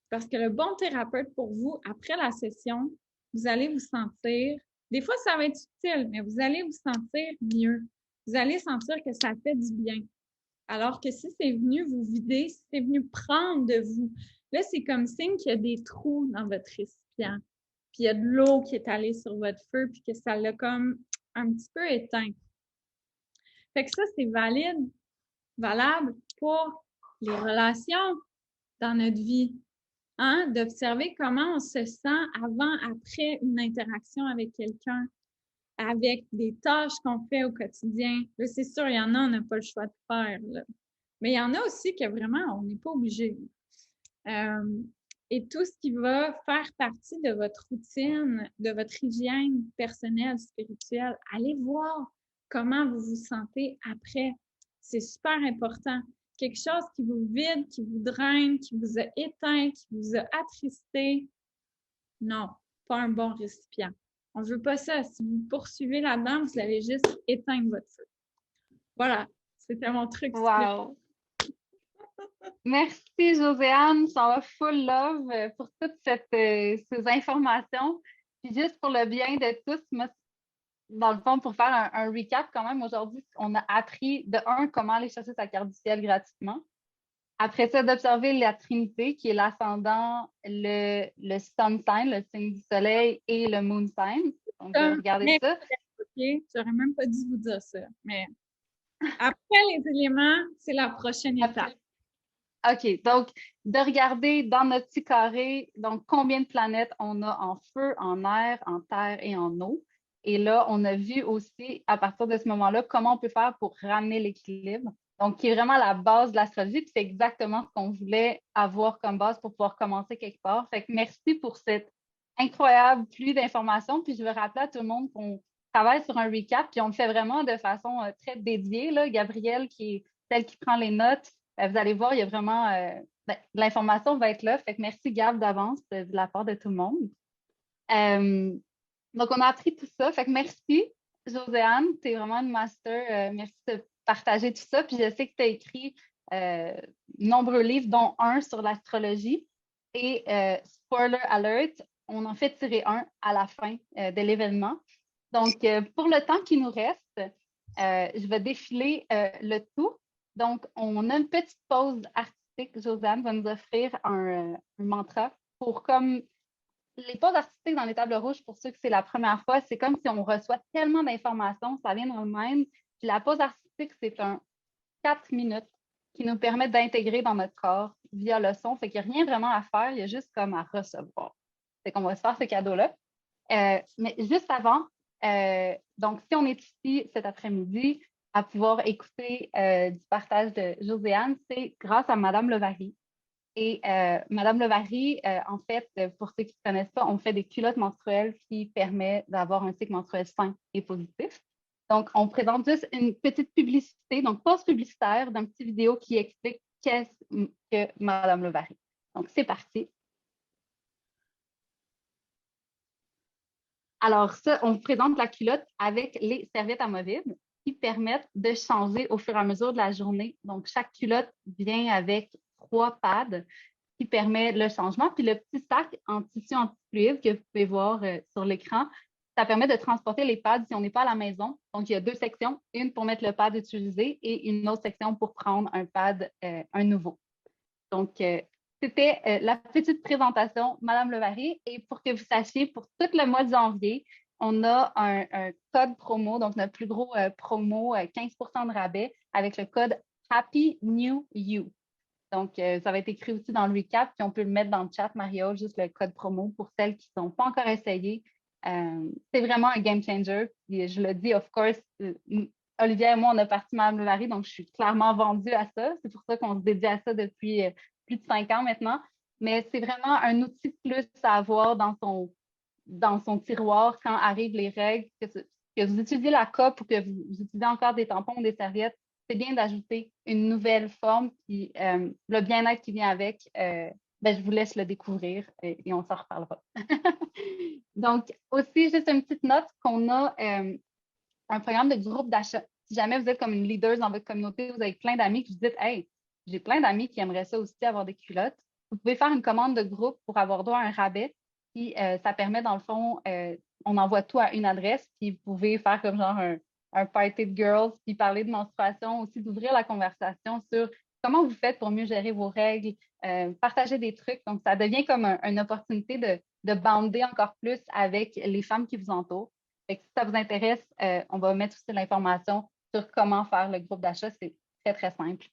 Parce que le bon thérapeute pour vous, après la session, vous allez vous sentir, des fois ça va être subtil, mais vous allez vous sentir mieux. Vous allez sentir que ça fait du bien. Alors que si c'est venu vous vider, si c'est venu prendre de vous, là, c'est comme signe qu'il y a des trous dans votre récipient. Puis il y a de l'eau qui est allée sur votre feu, puis que ça l'a comme un petit peu éteint. Fait que ça, c'est valable pour les relations dans notre vie. Hein? D'observer comment on se sent avant, après une interaction avec quelqu'un, avec des tâches qu'on fait au quotidien. Là, c'est sûr, il y en a, on n'a pas le choix de faire. Là. Mais il y en a aussi que vraiment, on n'est pas obligé. Et tout ce qui va faire partie de votre routine, de votre hygiène personnelle, spirituelle, allez voir comment vous vous sentez après. C'est super important. Quelque chose qui vous vide, qui vous draine, qui vous a éteint, qui vous a attristé. Non, pas un bon récipient. On ne veut pas ça. Si vous poursuivez là-dedans, vous allez juste éteindre votre feu. Voilà, c'était mon truc. Wow! Merci, Josiane. Ça va full love pour toutes ces informations. Puis juste pour le bien de tous, moi, dans le fond, pour faire un recap quand même, aujourd'hui, on a appris de comment aller chercher sa carte du ciel gratuitement. Après ça, d'observer la Trinité, qui est l'ascendant, le sun sign, le signe du soleil, et le moon sign. Donc, de regarder ça. OK, j'aurais même pas dû vous dire ça. Mais après les éléments, c'est la prochaine étape. OK, donc de regarder dans notre petit carré, donc combien de planètes on a en feu, en air, en terre et en eau. Et là, on a vu aussi, à partir de ce moment-là, comment on peut faire pour ramener l'équilibre. Donc, qui est vraiment la base de l'astrologie, puis c'est exactement ce qu'on voulait avoir comme base pour pouvoir commencer quelque part. Fait que merci pour cette incroyable pluie d'informations. Puis je veux rappeler à tout le monde qu'on travaille sur un recap, puis on le fait vraiment de façon très dédiée. Là. Gabrielle, qui est celle qui prend les notes, vous allez voir, il y a vraiment l'information va être là. Fait que merci Gab d'avance de la part de tout le monde. Donc, on a appris tout ça. Fait que merci, Joséanne. Tu es vraiment une master. Merci de partager tout ça. Puis je sais que tu as écrit nombreux livres, dont un sur l'astrologie. Et spoiler alert, on en fait tirer un à la fin de l'événement. Donc, pour le temps qui nous reste, je vais défiler le tout. Donc, on a une petite pause artistique. Joséanne va nous offrir un mantra pour comme les pauses artistiques dans les tables rouges, pour ceux que c'est la première fois, c'est comme si on reçoit tellement d'informations, ça vient dans le même. Puis la pause artistique, c'est un 4 minutes qui nous permet d'intégrer dans notre corps via le son. Fait qu'il n'y a rien vraiment à faire, il y a juste comme à recevoir. Fait qu'on va se faire ce cadeau-là. Mais juste avant, donc si on est ici cet après-midi à pouvoir écouter du partage de Joséanne, c'est grâce à Madame Levary. Et Madame Levary, en fait, pour ceux qui ne connaissent pas, on fait des culottes menstruelles qui permettent d'avoir un cycle menstruel sain et positif. Donc, on présente juste une petite publicité, donc pause publicitaire d'un petit vidéo qui explique qu'est-ce que Madame Levary. Donc, c'est parti. Alors, ça, on présente la culotte avec les serviettes amovibles qui permettent de changer au fur et à mesure de la journée. Donc, chaque culotte vient avec 3 pads qui permet le changement. Puis le petit sac en tissu antifluide que vous pouvez voir sur l'écran, ça permet de transporter les pads si on n'est pas à la maison. Donc, il y a 2 sections, une pour mettre le pad utilisé et une autre section pour prendre un pad, un nouveau. Donc, c'était la petite présentation, Madame Levary. Et pour que vous sachiez, pour tout le mois de janvier, on a un code promo, donc notre plus gros promo, 15% de rabais avec le code Happy New You. Donc, ça va être écrit aussi dans le recap, puis on peut le mettre dans le chat, Mario, juste le code promo pour celles qui ne sont pas encore essayées. C'est vraiment un game changer. Puis je le dis, of course, Olivier et moi, on a parti Madame Levary, donc je suis clairement vendue à ça. C'est pour ça qu'on se dédie à ça depuis plus de 5 ans maintenant. Mais c'est vraiment un outil de plus à avoir dans son tiroir quand arrivent les règles, que vous utilisez la coupe ou que vous utilisez encore des tampons ou des serviettes, c'est bien d'ajouter une nouvelle forme. Puis le bien-être qui vient avec, je vous laisse le découvrir et on s'en reparlera. Donc, aussi, juste une petite note qu'on a un programme de groupe d'achat. Si jamais vous êtes comme une leader dans votre communauté, vous avez plein d'amis qui vous dites, hey, j'ai plein d'amis qui aimeraient ça aussi, avoir des culottes. Vous pouvez faire une commande de groupe pour avoir droit à un rabais. Puis ça permet, dans le fond, on envoie tout à une adresse, puis vous pouvez faire comme genre un party de girls, puis parler de menstruation, aussi d'ouvrir la conversation sur comment vous faites pour mieux gérer vos règles, partager des trucs. Donc, ça devient comme une opportunité de bander encore plus avec les femmes qui vous entourent. Fait que si ça vous intéresse, on va mettre aussi l'information sur comment faire le groupe d'achat. C'est très, très simple.